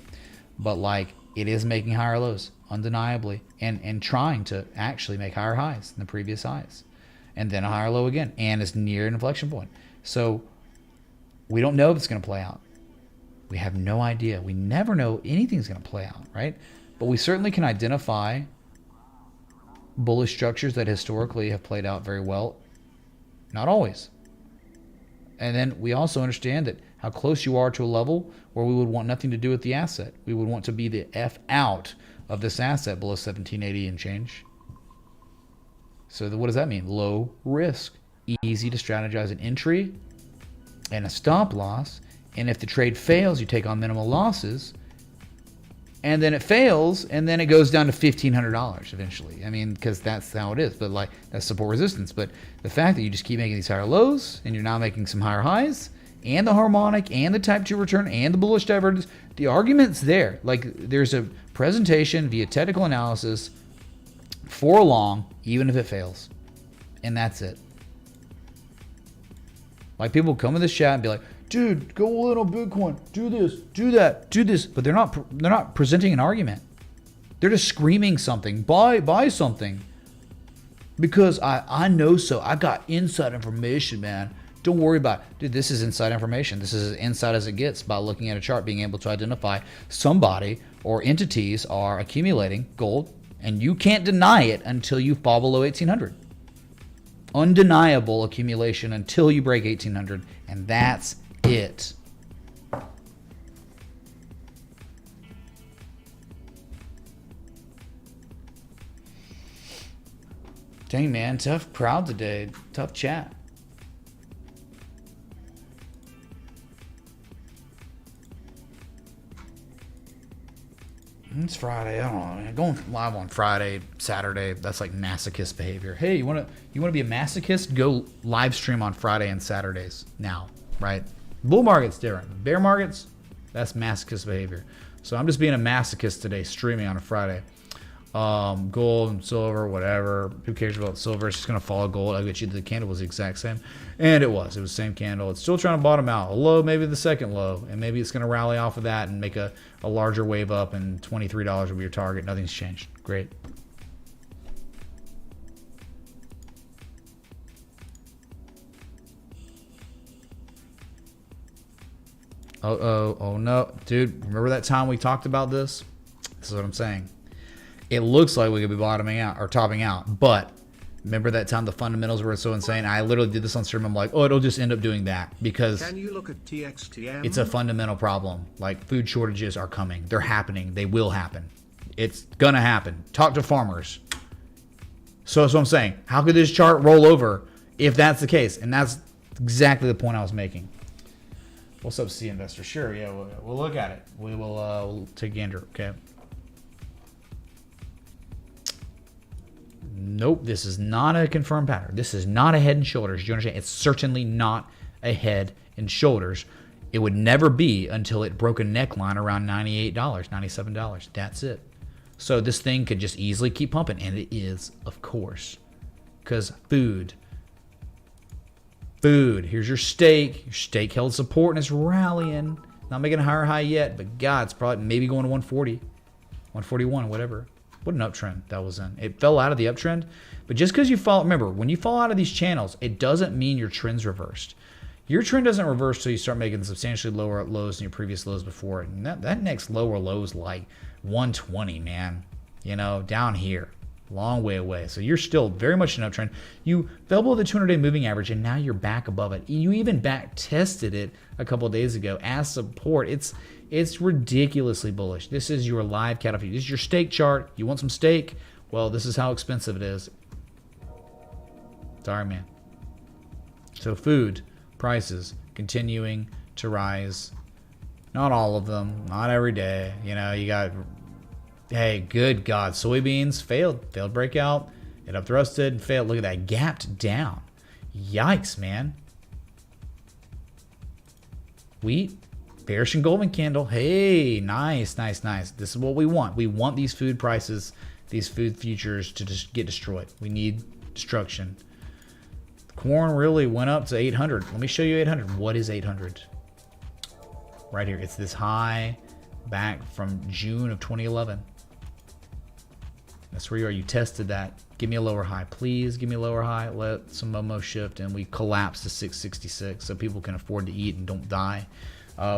But, like, it is making higher lows, undeniably, and trying to actually make higher highs than the previous highs, and then a higher low again, and it's near an inflection point. So we don't know if it's going to play out. We have no idea. We never know anything's going to play out, right? But we certainly can identify bullish structures that historically have played out very well. Not always. And then we also understand that how close you are to a level where we would want nothing to do with the asset. We would want to be the F out of this asset below 1780 and change. So what does that mean? Low risk. easy to strategize an entry and a stop loss. And if the trade fails, you take on minimal losses. And then it fails, and then it goes down to $1,500 eventually. I mean, because that's how it is. But like, that's support resistance. But the fact that you just keep making these higher lows, and you're now making some higher highs, and the harmonic, and the type 2 return, and the bullish divergence, the argument's there. Like, there's a presentation via technical analysis for long, even if it fails. And that's it. Like, people come in this chat and be like, dude, go all in on Bitcoin. Do this, do that, do this. But they're not presenting an argument. They're just screaming something. Buy something. Because I know so. I got inside information, man. Don't worry about it. Dude, this is inside information. This is as inside as it gets by looking at a chart, being able to identify somebody or entities are accumulating gold, and you can't deny it until you fall below 1,800. Undeniable accumulation until you break 1,800, and that's it. Dang, man, tough crowd today. Tough chat. It's Friday. I don't know. Going live on Friday, Saturday, that's like masochist behavior. Hey, you want to be a masochist? Go live stream on Friday and Saturdays now, right? Bull market's different. Bear markets, that's masochist behavior. So I'm just being a masochist today, streaming on a Friday. Gold and silver, whatever. Who cares about silver? It's just going to follow gold. I bet you the candle was the exact same. And it was. It was the same candle. It's still trying to bottom out. A low, maybe the second low. And maybe it's going to rally off of that and make a larger wave up, and $23 will be your target. Nothing's changed. Great. Oh no. Dude, remember that time we talked about this? This is what I'm saying. It looks like we could be bottoming out or topping out, but remember that time the fundamentals were so insane? I literally did this on stream. I'm like, oh, it'll just end up doing that because
can you look at TXTM?
It's a fundamental problem. Like, food shortages are coming. They're happening. They will happen. It's gonna happen. Talk to farmers. So that's what I'm saying. How could this chart roll over if that's the case? And that's exactly the point I was making. What's up, C Investor? Sure, yeah, we'll look at it. We'll take a gander, okay? Nope, this is not a confirmed pattern. This is not a head and shoulders. Do you understand? It's certainly not a head and shoulders. It would never be until it broke a neckline around $98, $97. That's it. So this thing could just easily keep pumping, and it is, of course, because food. Here's your steak. Your steak held support and it's rallying. Not making a higher high yet, but God, it's probably maybe going to 140, 141, whatever. What an uptrend that was in. It fell out of the uptrend, but just because you fall, remember, when you fall out of these channels, it doesn't mean your trend's reversed. Your trend doesn't reverse till you start making substantially lower lows than your previous lows before it. And that next lower low is like 120, man. You know, down here. Long way away. So you're still very much in an uptrend. You fell below the 200-day moving average, and now you're back above it. You even back tested it a couple of days ago as support. It's ridiculously bullish. This is your live cattle feed. This is your steak chart. You want some steak? Well, this is how expensive it is. Sorry, man. So food prices continuing to rise. Not all of them. Not every day. You know, you got... Hey, good God. Soybeans failed breakout. It up thrusted, failed. Look at that. Gapped down. Yikes, man. Wheat. Bearish engulfing candle. Hey, nice. This is what we want. We want these food prices, these food futures to just get destroyed. We need destruction. Corn really went up to 800. Let me show you 800. What is 800? Right here. It's this high back from June of 2011. That's where you are. You tested that. Give me a lower high. Please give me a lower high. Let some Momo shift, and we collapse to 666 so people can afford to eat and don't die.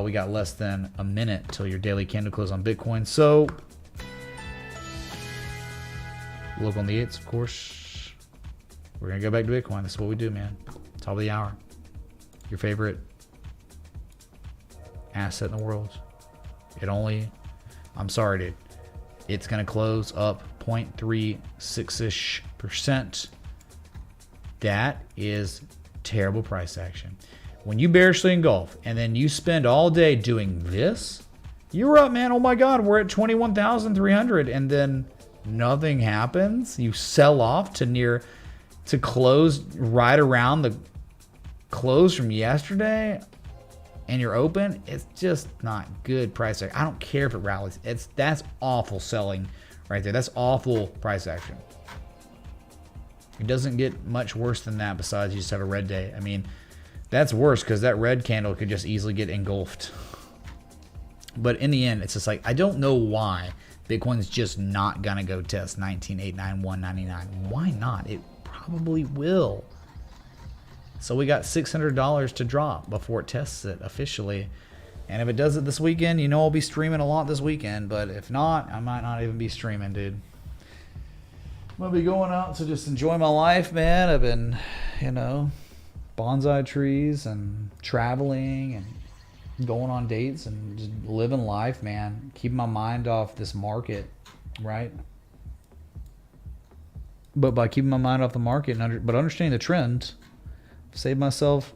We got less than a minute till your daily candle close on Bitcoin. So, look on the 8s, of course. We're going to go back to Bitcoin. This is what we do, man. Top of the hour. Your favorite asset in the world. I'm sorry, dude. It's going to close up 0.36%. That is terrible price action. When you bearishly engulf and then you spend all day doing this, you're up, man. Oh my God, we're at 21,300, and then nothing happens. You sell off to close right around the close from yesterday, and you're open. It's just not good price action. I don't care if it rallies. That's awful selling right there. That's awful price action. It doesn't get much worse than that besides you just have a red day. I mean, that's worse because that red candle could just easily get engulfed. But in the end, it's just like, I don't know why Bitcoin's just not going to go test 19,891.99. Why not? It probably will. So we got $600 to drop before it tests it officially. And if it does it this weekend, you know I'll be streaming a lot this weekend. But if not, I might not even be streaming, dude. I'm going to be going out to just enjoy my life, man. I've been, bonsai trees and traveling and going on dates and just living life, man. Keeping my mind off this market, right? But by keeping my mind off the market, but understanding the trend, I've saved myself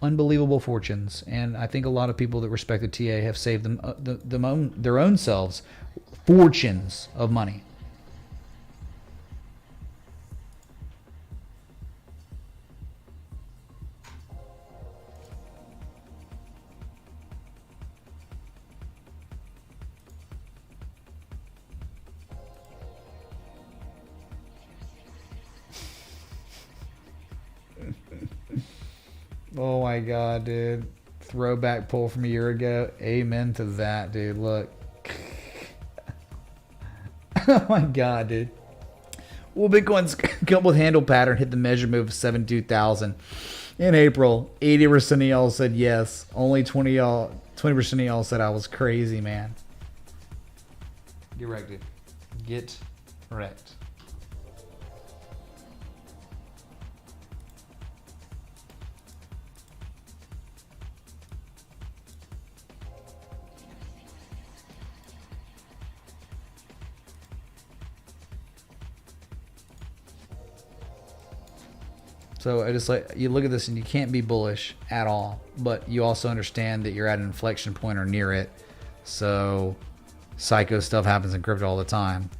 unbelievable fortunes. And I think a lot of people that respect the TA have saved them their own selves fortunes of money. Oh my God, dude. Throwback pull from a year ago. Amen to that, dude. Look. Oh my God, dude. Well, Bitcoin's coupled with handle pattern hit the measure move of 72,000 in April. 80% of y'all said yes. Only 20% of y'all said I was crazy, man. Get wrecked, dude. Get wrecked. So I just you look at this and you can't be bullish at all, but you also understand that you're at an inflection point or near it. So psycho stuff happens in crypto all the time.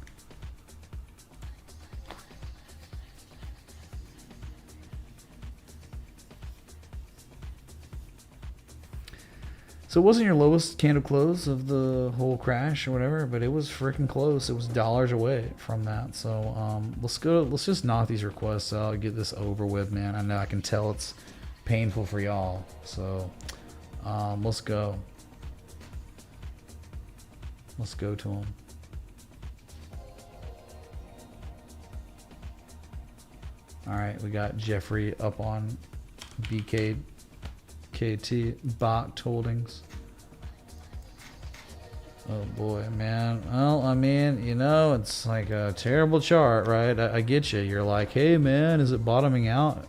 So it wasn't your lowest candle close of the whole crash or whatever, but it was freaking close. It was dollars away from that. So let's just knock these requests out, get this over with, man. I know I can tell it's painful for y'all. So let's go. Let's go to them. All right, we got Jeffrey up on BKKT Bot Holdings. Oh boy, man. Well, I mean, it's like a terrible chart, right? I get you. You're like, hey man, is it bottoming out?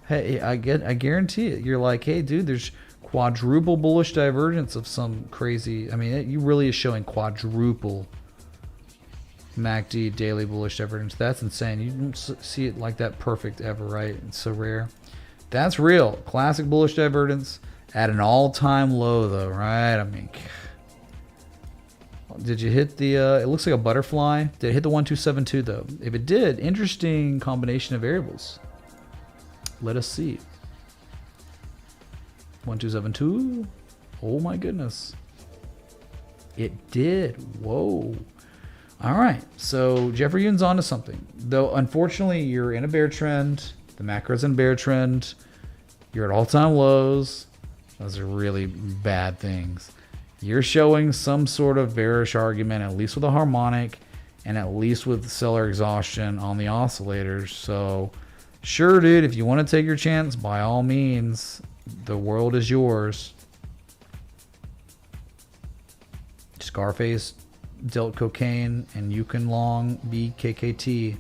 Hey, I guarantee it. You're like, hey dude, there's quadruple bullish divergence of some crazy. I mean, it really is showing quadruple MACD daily bullish divergence. That's insane. You don't see it like that perfect ever, right? It's so rare. That's real. Classic bullish divergence at an all-time low, though, right? I mean, did you hit the, it looks like a butterfly. Did it hit the 1272, though? If it did, interesting combination of variables. Let us see. 1272. Oh, my goodness. It did. Whoa. All right. So, Jeffrey Yoon's onto something. Though, unfortunately, you're in a bear trend. The macro's in bear trend. You're at all-time lows. Those are really bad things. You're showing some sort of bearish argument, at least with a harmonic, and at least with seller exhaustion on the oscillators. So, sure, dude, if you want to take your chance, by all means, the world is yours. Scarface dealt cocaine, and you can long BKKT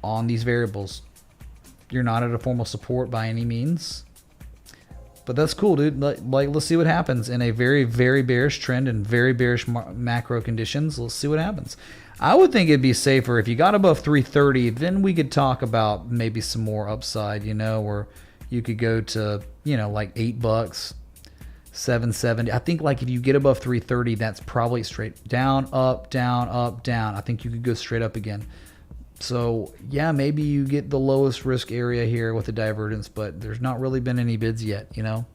on these variables. You're not at a formal support by any means, but that's cool, dude. Like, let's see what happens in a very, very bearish trend and very bearish macro conditions. Let's see what happens. I would think it'd be safer if you got above 330, then we could talk about maybe some more upside, you know, where you could go to, you know, like $8, 770. I think like if you get above 330, that's probably straight down, up, down, up, down. I think you could go straight up again. So yeah, maybe you get the lowest risk area here with the divergence, but there's not really been any bids yet, you know?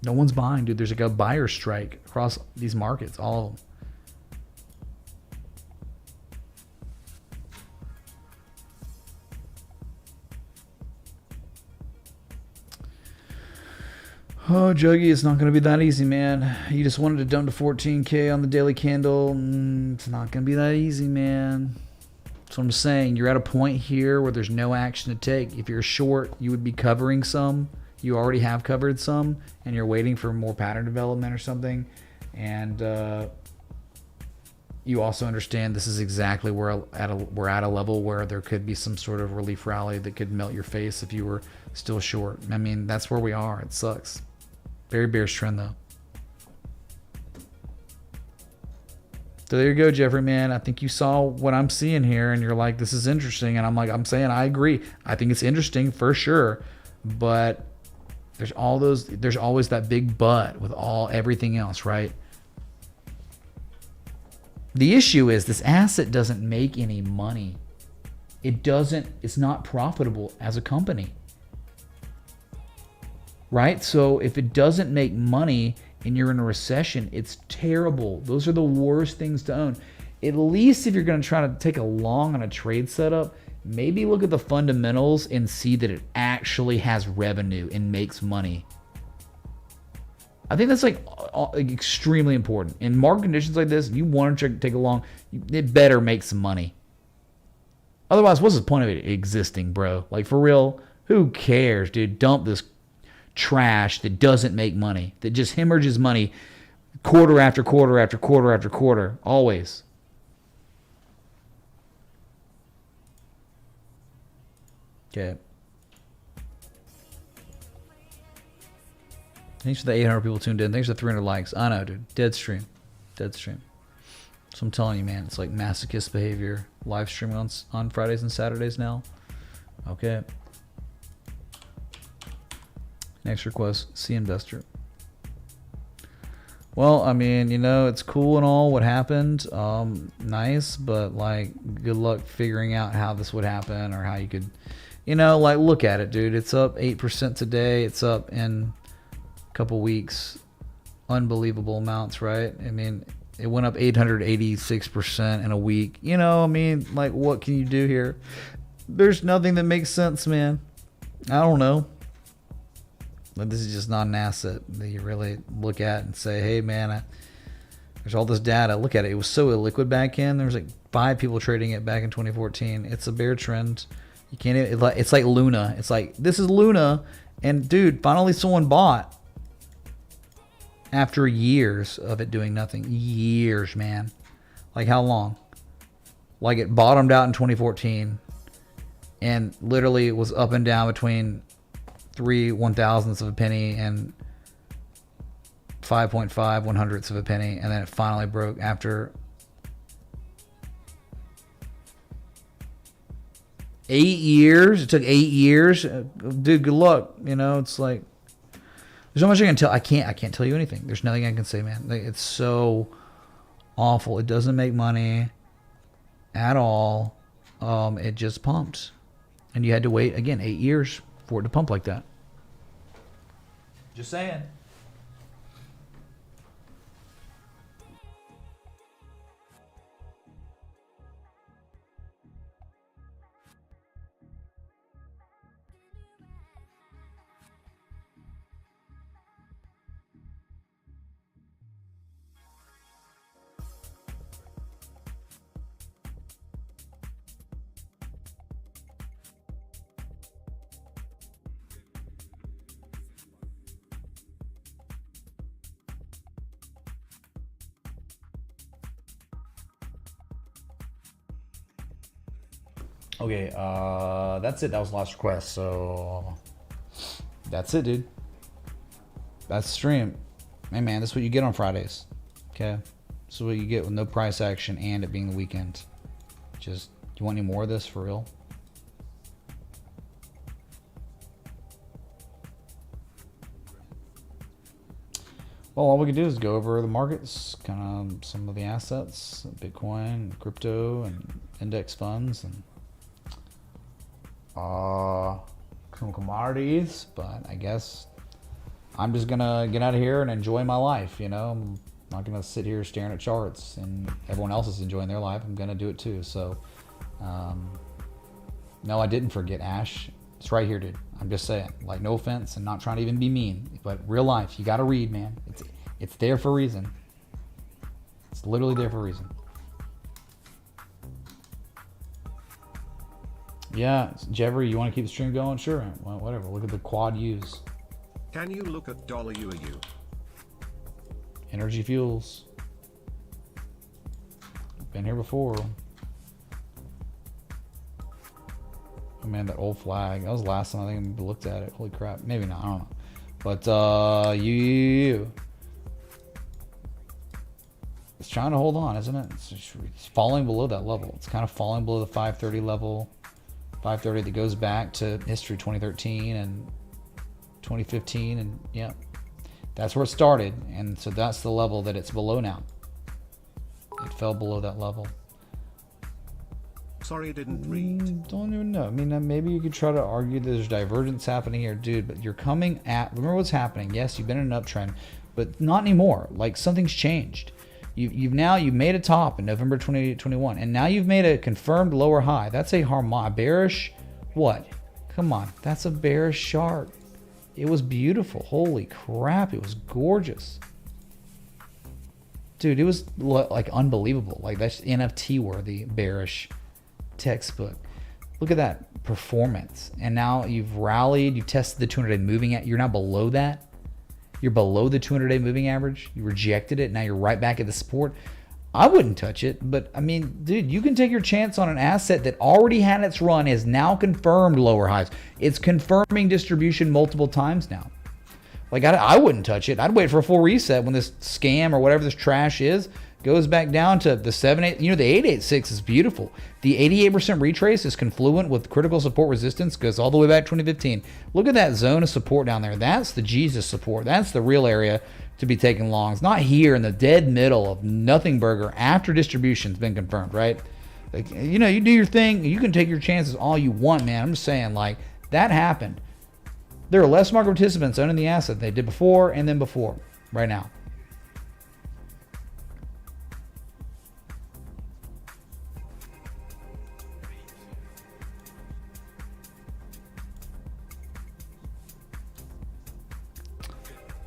No one's buying, dude. There's like a buyer strike across these markets, all of them. Oh, Juggy, it's not going to be that easy, man. You just wanted to dump to 14K on the daily candle. It's not going to be that easy, man. That's what I'm saying. You're at a point here where there's no action to take. If you're short, you would be covering some. You already have covered some, and you're waiting for more pattern development or something. And you also understand this is exactly where we're at a level where there could be some sort of relief rally that could melt your face if you were still short. I mean, that's where we are. It sucks. Very bearish trend, though. So there you go, Jeffrey, man. I think you saw what I'm seeing here, and you're like, this is interesting. And I'm like, I'm saying I agree. I think it's interesting for sure. But there's always that big but with everything else, right? The issue is this asset doesn't make any money. It's not profitable as a company. Right? So if it doesn't make money and you're in a recession, it's terrible. Those are the worst things to own. At least if you're going to try to take a long on a trade setup, maybe look at the fundamentals and see that it actually has revenue and makes money. I think that's like extremely important. In market conditions like this, you want to take a long, it better make some money. Otherwise, what's the point of it existing, bro? Like for real, who cares, dude? Dump this trash that doesn't make money, that just hemorrhages money quarter after quarter after quarter after quarter, always. Okay. Thanks for the 800 people tuned in. Thanks for the 300 likes. I know, dude. Dead stream. Dead stream. So I'm telling you, man, it's like masochist behavior. Live streaming on Fridays and Saturdays now. Okay. Next request, see investor. Well, I mean, you know, it's cool and all what happened. Nice, but like good luck figuring out how this would happen or how you could, you know, like look at it, dude. It's up 8% today. It's up in a couple weeks. Unbelievable amounts, right? I mean, it went up 886% in a week. You know, I mean, like what can you do here? There's nothing that makes sense, man. I don't know. But this is just not an asset that you really look at and say, hey, man, there's all this data. Look at it. It was so illiquid back in. There was like 5 people trading it back in 2014. It's a bear trend. You can't even, it's like Luna. It's like, this is Luna. And dude, finally someone bought after years of it doing nothing. Years, man. Like how long? Like it bottomed out in 2014 and literally it was up and down between 3 1/1000ths of a penny and 5.5 100ths of a penny, and then it finally broke after 8 years. It took 8 years. Dude, good luck. You know, it's like there's not much I can tell. I can't tell you anything. There's nothing I can say, man. Like, it's so awful. It doesn't make money at all. It just pumped, and you had to wait again 8 years for it to pump like that. Just saying. Okay, that's it. That was the last request. So that's it, dude. That's the stream. Hey, man, that's what you get on Fridays. Okay. So what you get with no price action and it being the weekend. Just, you want any more of this for real? Well, all we can do is go over the markets, kind of some of the assets, Bitcoin, crypto, and index funds, and some commodities. But I guess I'm just gonna get out of here and enjoy my life. You know, I'm not gonna sit here staring at charts, and everyone else is enjoying their life. I'm gonna do it too. So, no, I didn't forget Ash. It's right here, dude. I'm just saying, like, no offense and not trying to even be mean, but real life, you got to read, man. It's there for a reason. It's literally there for a reason. Yeah, Jeffrey, you want to keep the stream going? Sure. Well, whatever. Look at the quad U's.
Can you look at $UAU?
Energy fuels. Been here before. Oh man, that old flag. That was the last time I think I looked at it. Holy crap. Maybe not. I don't know. But it's trying to hold on, isn't it? It's falling below that level. It's kind of falling below the 530 level. 530 that goes back to history, 2013 and 2015, and yeah, that's where it started. And so that's the level that it's below now. It fell below that level.
Sorry, I didn't read.
Don't even know. I mean, maybe you could try to argue that there's divergence happening here, dude, but you're coming at, remember what's happening. Yes, you've been in an uptrend, but not anymore. Like, something's changed. You've made a top in November 2021, and now you've made a confirmed lower high. That's a bearish. What? Come on, that's a bearish chart. It was beautiful. Holy crap, it was gorgeous. Dude, it was like unbelievable. Like, that's NFT worthy bearish textbook. Look at that performance. And now you've rallied, you tested the 200-day moving at, you're now below that. You're below the 200-day moving average. You rejected it. Now you're right back at the support. I wouldn't touch it, but I mean, dude, you can take your chance on an asset that already had its run, is now confirmed lower highs. It's confirming distribution multiple times now. Like, I wouldn't touch it. I'd wait for a full reset when this scam or whatever this trash is goes back down to the 7-8. You know, the 886 is beautiful. The 88% retrace is confluent with critical support resistance, goes all the way back to 2015. Look at that zone of support down there. That's the Jesus support. That's the real area to be taking longs. Not here in the dead middle of nothing burger after distribution's been confirmed, right? Like, you know, you do your thing. You can take your chances all you want, man. I'm just saying, like, that happened. There are less market participants owning the asset than they did before and then before right now.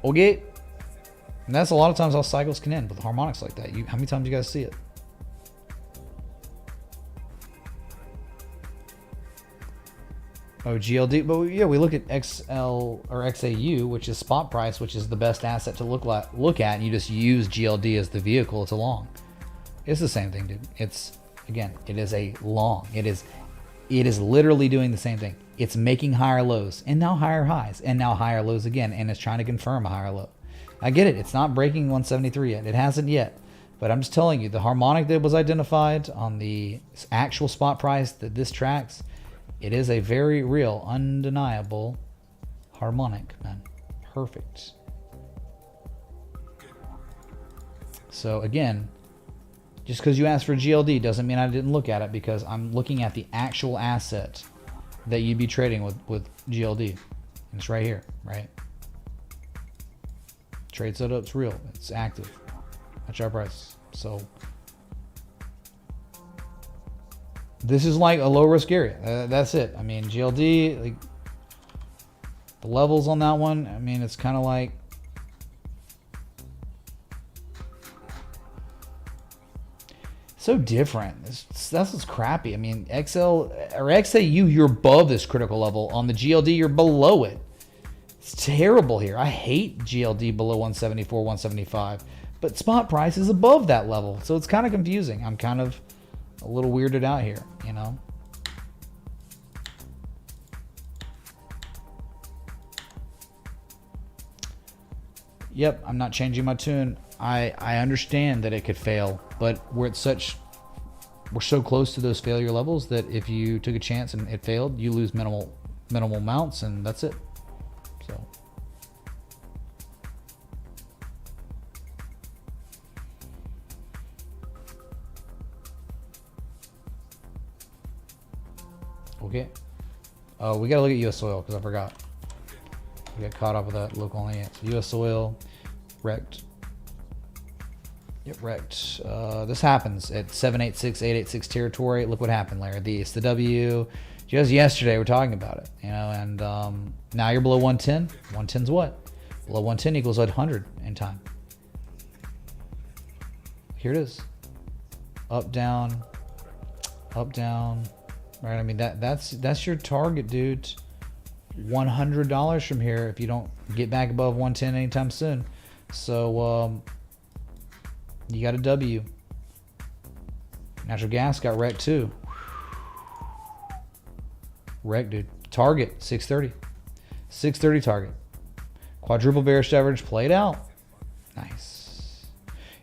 Okay, and that's a lot of times how cycles can end with harmonics like that. How many times you guys see it? Oh, GLD, but yeah, we look at XL or XAU, which is spot price, which is the best asset to look at, and you just use GLD as the vehicle. It's a long. It's the same thing, dude. It's, again, it is a long. It is literally doing the same thing. It's making higher lows and now higher highs and now higher lows again, and it's trying to confirm a higher low. I get it. It's not breaking 173 yet. It hasn't yet. But I'm just telling you, the harmonic that was identified on the actual spot price that this tracks, it is a very real, undeniable harmonic, man. Perfect. So again, just because you asked for GLD doesn't mean I didn't look at it, because I'm looking at the actual asset that you'd be trading with GLD. And it's right here, right? Trade setup's real. It's active. That's our price. So this is like a low risk area. That's it. I mean, GLD, like the levels on that one, I mean, it's kind of like, so different. That's what's crappy. I mean, XL or XAU, you're above this critical level. On the GLD, you're below it. It's terrible here. I hate GLD below 174, 175. But spot price is above that level. So it's kind of confusing. I'm kind of a little weirded out here, you know? Yep, I'm not changing my tune. I understand that it could fail, but we're so close to those failure levels that if you took a chance and it failed, you lose minimal amounts, and that's it. So okay. Oh, we gotta look at US oil because I forgot. We got caught up with that local only. So US oil wrecked. Yep, wrecked. This happens at 786, 886 territory. Look what happened, Larry. It's the W. Just yesterday we're talking about it, you know, and now you're below 110. 110's what? Below 110 equals 100 in time. Here it is. Up, down, right? I mean that's your target, dude. $100 from here if you don't get back above 110 anytime soon. So you got a W. Natural gas got wrecked too. Wrecked, dude. Target 630. 630 target. Quadruple bearish divergence played out. Nice.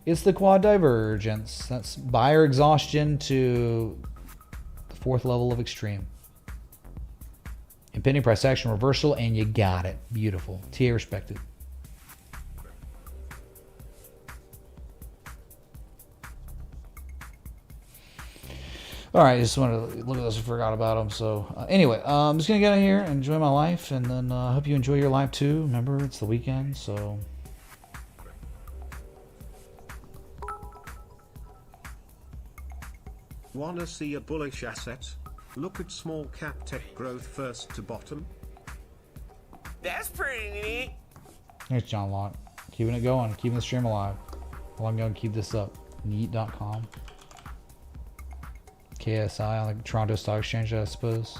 It's the quad divergence. That's buyer exhaustion to the fourth level of extreme. Impending price action reversal, and you got it. Beautiful. TA respected. All right, just wanted to look at those. I forgot about them. So anyway, I'm just gonna get out of here and enjoy my life, and then I hope you enjoy your life too. Remember, it's the weekend, so.
Wanna see a bullish asset? Look at small cap tech growth first to bottom.
That's pretty neat.
There's John Locke. Keeping it going, keeping the stream alive. How long gonna keep this up? Neat.com. KSI on the Toronto Stock Exchange, I suppose.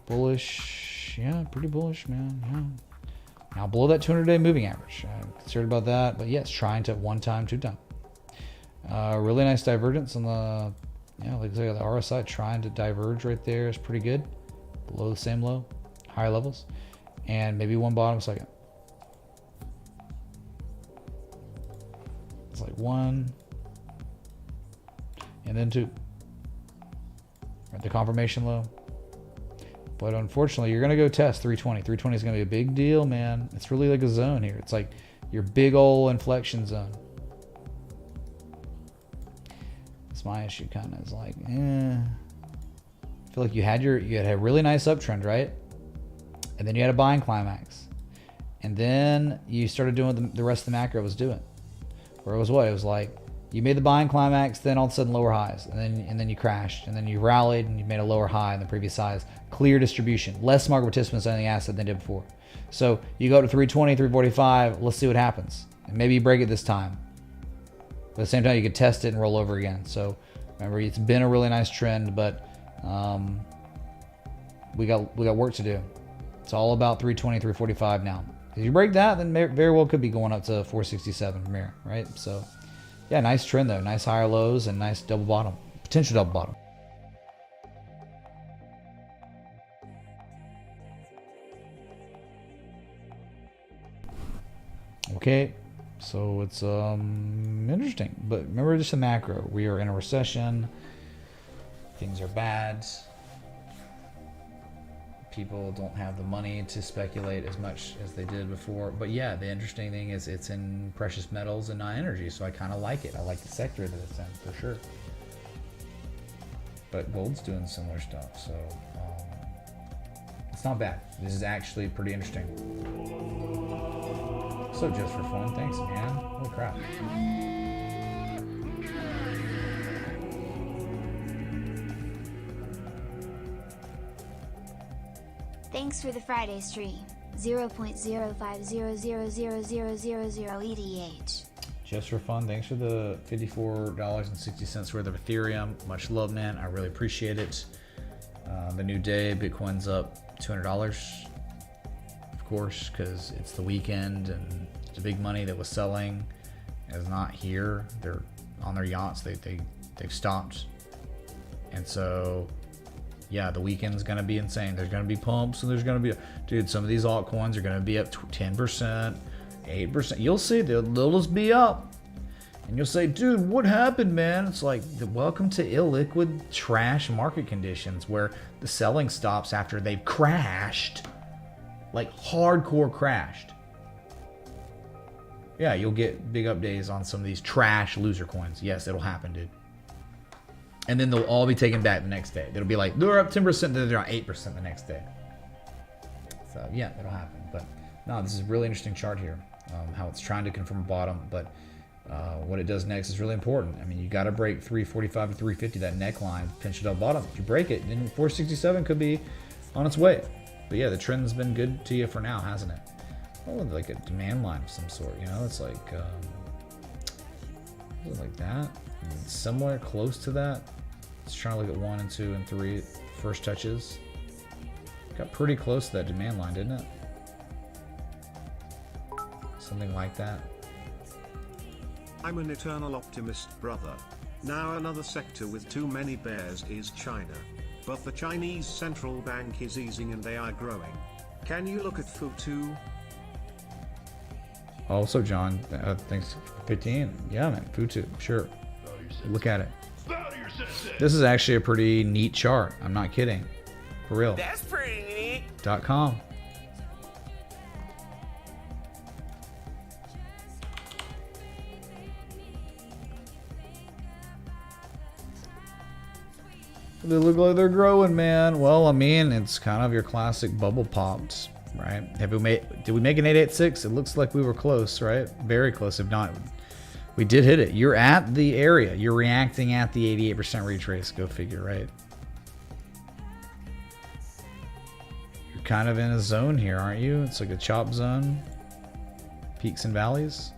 Bullish. Yeah, pretty bullish, man. Yeah. Now below that 200-day moving average. I'm concerned about that, but yes, trying to one time, two time. Really nice divergence on the, yeah, like I said, the RSI trying to diverge right there is pretty good. Below the same low, higher levels, and maybe one bottom second. It's like one, and then two. At the confirmation low. But unfortunately, you're gonna go test 320. 320 is gonna be a big deal, man. It's really like a zone here. It's like your big old inflection zone. My issue kind of is like, I feel like you had a really nice uptrend, right? And then you had a buying climax, and then you started doing what the rest of the macro was doing, where it was what? It was like you made the buying climax, then all of a sudden lower highs, and then you crashed, and then you rallied and you made a lower high in the previous highs. Clear distribution, less market participants on the asset than did before. So you go to 320, 345. Let's see what happens, and maybe you break it this time. But at the same time, you could test it and roll over again. So remember, it's been a really nice trend, but we got work to do. It's all about 320, 345 now. If you break that, then very well could be going up to 467 from here, right? So yeah, nice trend though. Nice higher lows and nice double bottom. Potential double bottom. Okay. So it's interesting, but remember, just the macro. We are in a recession. Things are bad. People don't have the money to speculate as much as they did before. But yeah, the interesting thing is it's in precious metals and non-energy, so I kind of like it. I like the sector that it's in for sure. But gold's doing similar stuff, so it's not bad. This is actually pretty interesting. So just for fun, thanks, man. Holy crap.
Thanks for the Friday stream. 0.05000000 ETH.
Just for fun, thanks for the $54.60 worth of Ethereum. Much love, man. I really appreciate it. The new day, Bitcoin's up $200. Of course, because it's the weekend and the big money that was selling is not here. They're on their yachts. They've stopped, and so Yeah, the weekend's going to be insane. There's going to be pumps and there's going to be, dude, some of these altcoins are going to be up 10%, 8%. You'll see, they'll just be up. And you'll say, dude, what happened, man? It's like, welcome to illiquid trash market conditions where the selling stops after they've crashed, like hardcore crashed. Yeah, you'll get big up days on some of these trash loser coins. Yes, it'll happen, dude. And then they'll all be taken back the next day. It'll be like, they're up 10%, then they're down 8% the next day. So, yeah, it'll happen. But, no, this is a really interesting chart here. How it's trying to confirm a bottom, but what it does next is really important. I mean, you got to break 345 to 350, that neckline, pinch it up bottom. If you break it, then 467 could be on its way. But, yeah, the trend's been good to you for now, hasn't it? Oh, like a demand line of some sort, you know? It's like, like that. I mean, somewhere close to that. Let's try to look at 1 and 2 and 3 first touches. Got pretty close to that demand line, didn't it? Something like that.
I'm an eternal optimist, brother. Now another sector with too many bears is China. But the Chinese central bank is easing and they are growing. Can you look at FU2?
Also, John, thanks for 15. Yeah, man, FU2, sure. Look at it. This is actually a pretty neat chart. I'm not kidding. For real.
That's pretty neat.
.com. They look like they're growing, man. Well, I mean, it's kind of your classic bubble pops, right? Did we make an 886? It looks like we were close, right? Very close. If not, we did hit it. You're at the area. You're reacting at the 88% retrace. Go figure, right? You're kind of in a zone here, aren't you? It's like a chop zone. Peaks and valleys.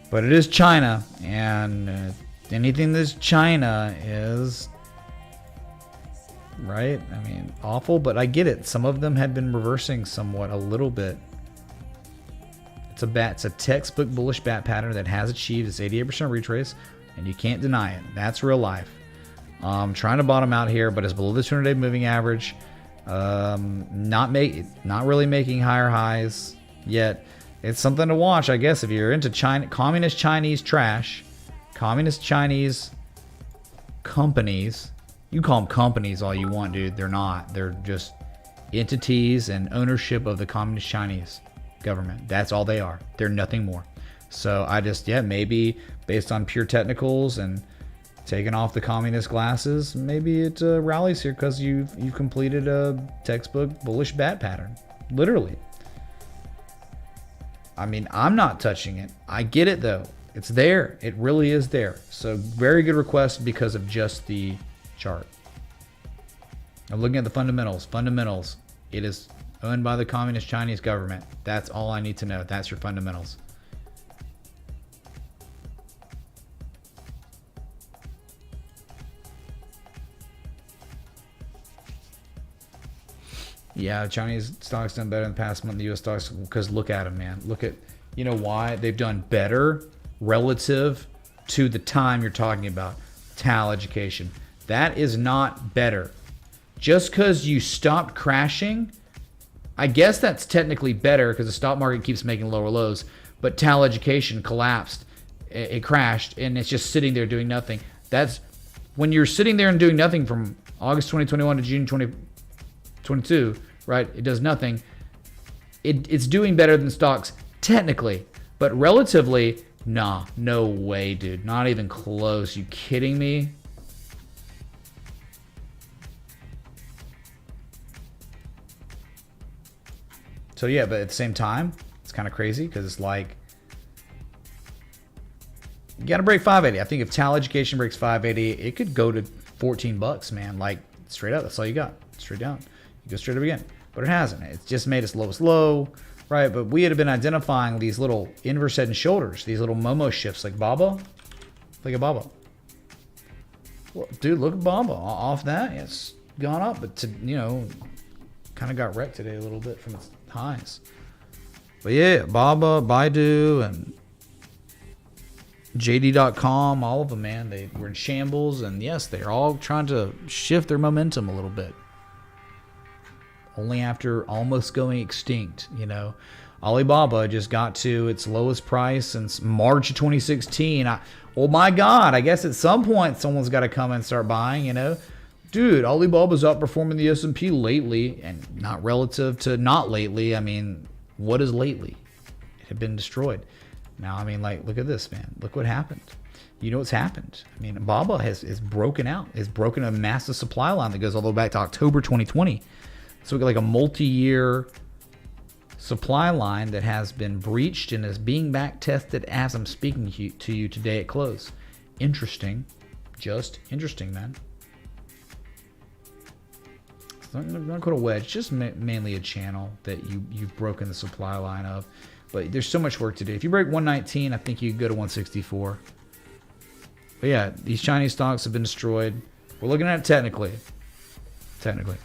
But it is China, and anything that's China is, right? I mean, awful, but I get it. Some of them had been reversing somewhat a little bit. It's a textbook bullish bat pattern that has achieved its 88% retrace, and you can't deny it. That's real life. Trying to bottom out here, but it's below the 200-day moving average. Not really making higher highs yet. It's something to watch, I guess, if you're into China, communist Chinese trash, communist Chinese companies. You call them companies all you want, dude. They're not. They're just entities and ownership of the communist Chinese government. That's all they are. They're nothing more. So I just, yeah, maybe based on pure technicals and taking off the communist glasses, maybe it rallies here because you've completed a textbook bullish bat pattern. Literally. I mean, I'm not touching it. I get it, though. It's there. It really is there. So very good request because of just the chart. I'm looking at the fundamentals. Fundamentals. It is owned by the communist Chinese government. That's all I need to know. That's your fundamentals. Yeah, Chinese stocks done better in the past month than the U.S. stocks because look at them, man. Look at, you know why? They've done better relative to the time you're talking about. TAL education. That is not better. Just because you stopped crashing, I guess that's technically better because the stock market keeps making lower lows, but TAL education collapsed. It crashed, and it's just sitting there doing nothing. That's when you're sitting there and doing nothing from August 2021 to June 2022, right? It does nothing. It's doing better than stocks technically, but relatively, nah, no way, dude. Not even close. You kidding me? So yeah, but at the same time, it's kind of crazy because it's like you got to break 580. I think if TAL education breaks 580, it could go to $14, man. Like straight up, that's all you got. Straight down. You go straight up again. But it hasn't. It's just made its lowest low, right? But we had been identifying these little inverse head and shoulders, these little Momo shifts like Baba. Look at Baba. Well, dude, look at Baba. Off that, it's gone up, but to, you know, kind of got wrecked today a little bit from its highs. But yeah, Baba, Baidu, and JD.com, all of them, man, they were in shambles, and yes, they're all trying to shift their momentum a little bit. Only after almost going extinct, you know. Alibaba just got to its lowest price since March of 2016. Oh my God, I guess at some point someone's got to come and start buying, you know. Dude, Alibaba's outperforming the S&P lately, and not relative to not lately. I mean, what is lately? It had been destroyed. Now, I mean, like, look at this, man. Look what happened. You know what's happened. I mean, Baba is broken out. It's broken a massive supply line that goes all the way back to October 2020. So we got like a multi-year supply line that has been breached and is being back tested as I'm speaking to you today at close. Interesting. Just interesting, man. It's not quite a wedge, just mainly a channel that you've broken the supply line of. But there's so much work to do. If you break 119, I think you could go to 164. But yeah, these Chinese stocks have been destroyed. We're looking at it technically. Technically.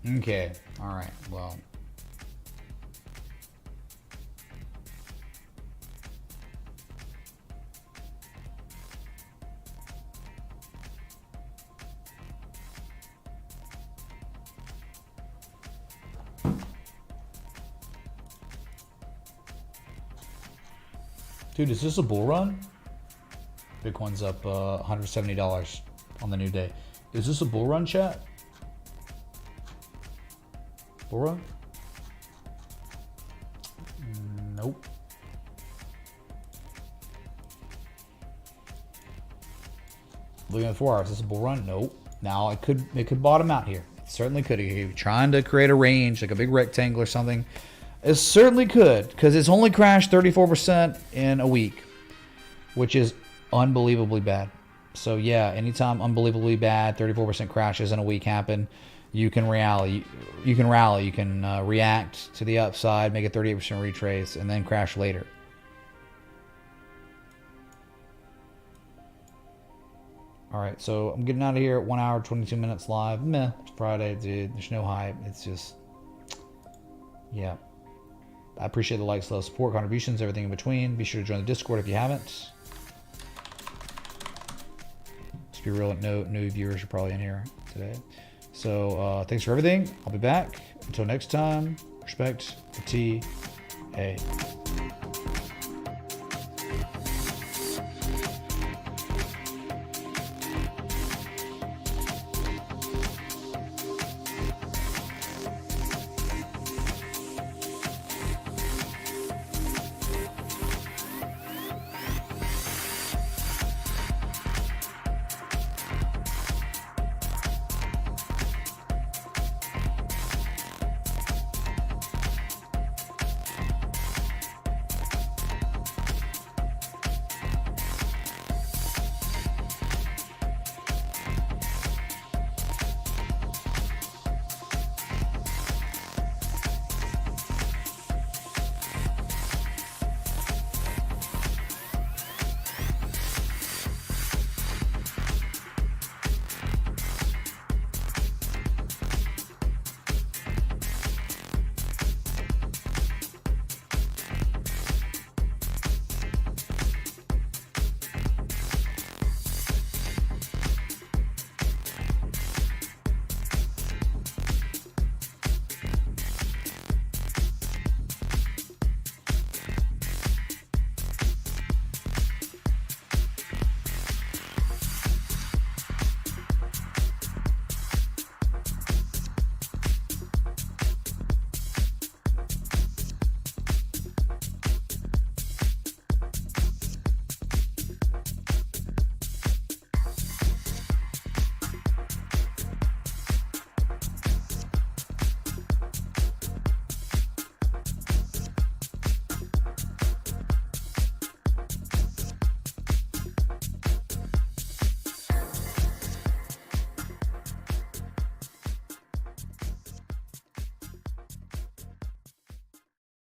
Okay. All right. Well. Dude, is this a bull run? Bitcoin's up $170 on the new day. Is this a bull run, chat? Bull run? Nope. Looking at 4 hours, is this a bull run? Nope. Now it could bottom out here. It certainly could. If you're trying to create a range, like a big rectangle or something. It certainly could, because it's only crashed 34% in a week, which is unbelievably bad. So yeah, anytime unbelievably bad, 34% crashes in a week happen, you can rally. You can react to the upside, make a 38% retrace, and then crash later. All right, so I'm getting out of here at 1 hour 22 minutes live. Meh, it's Friday, dude. There's no hype. It's just, yeah. I appreciate the likes, love, support, contributions, everything in between. Be sure to join the Discord if you haven't. Let's be real, no new viewers are probably in here today. So thanks for everything. I'll be back. Until next time, respect the TA.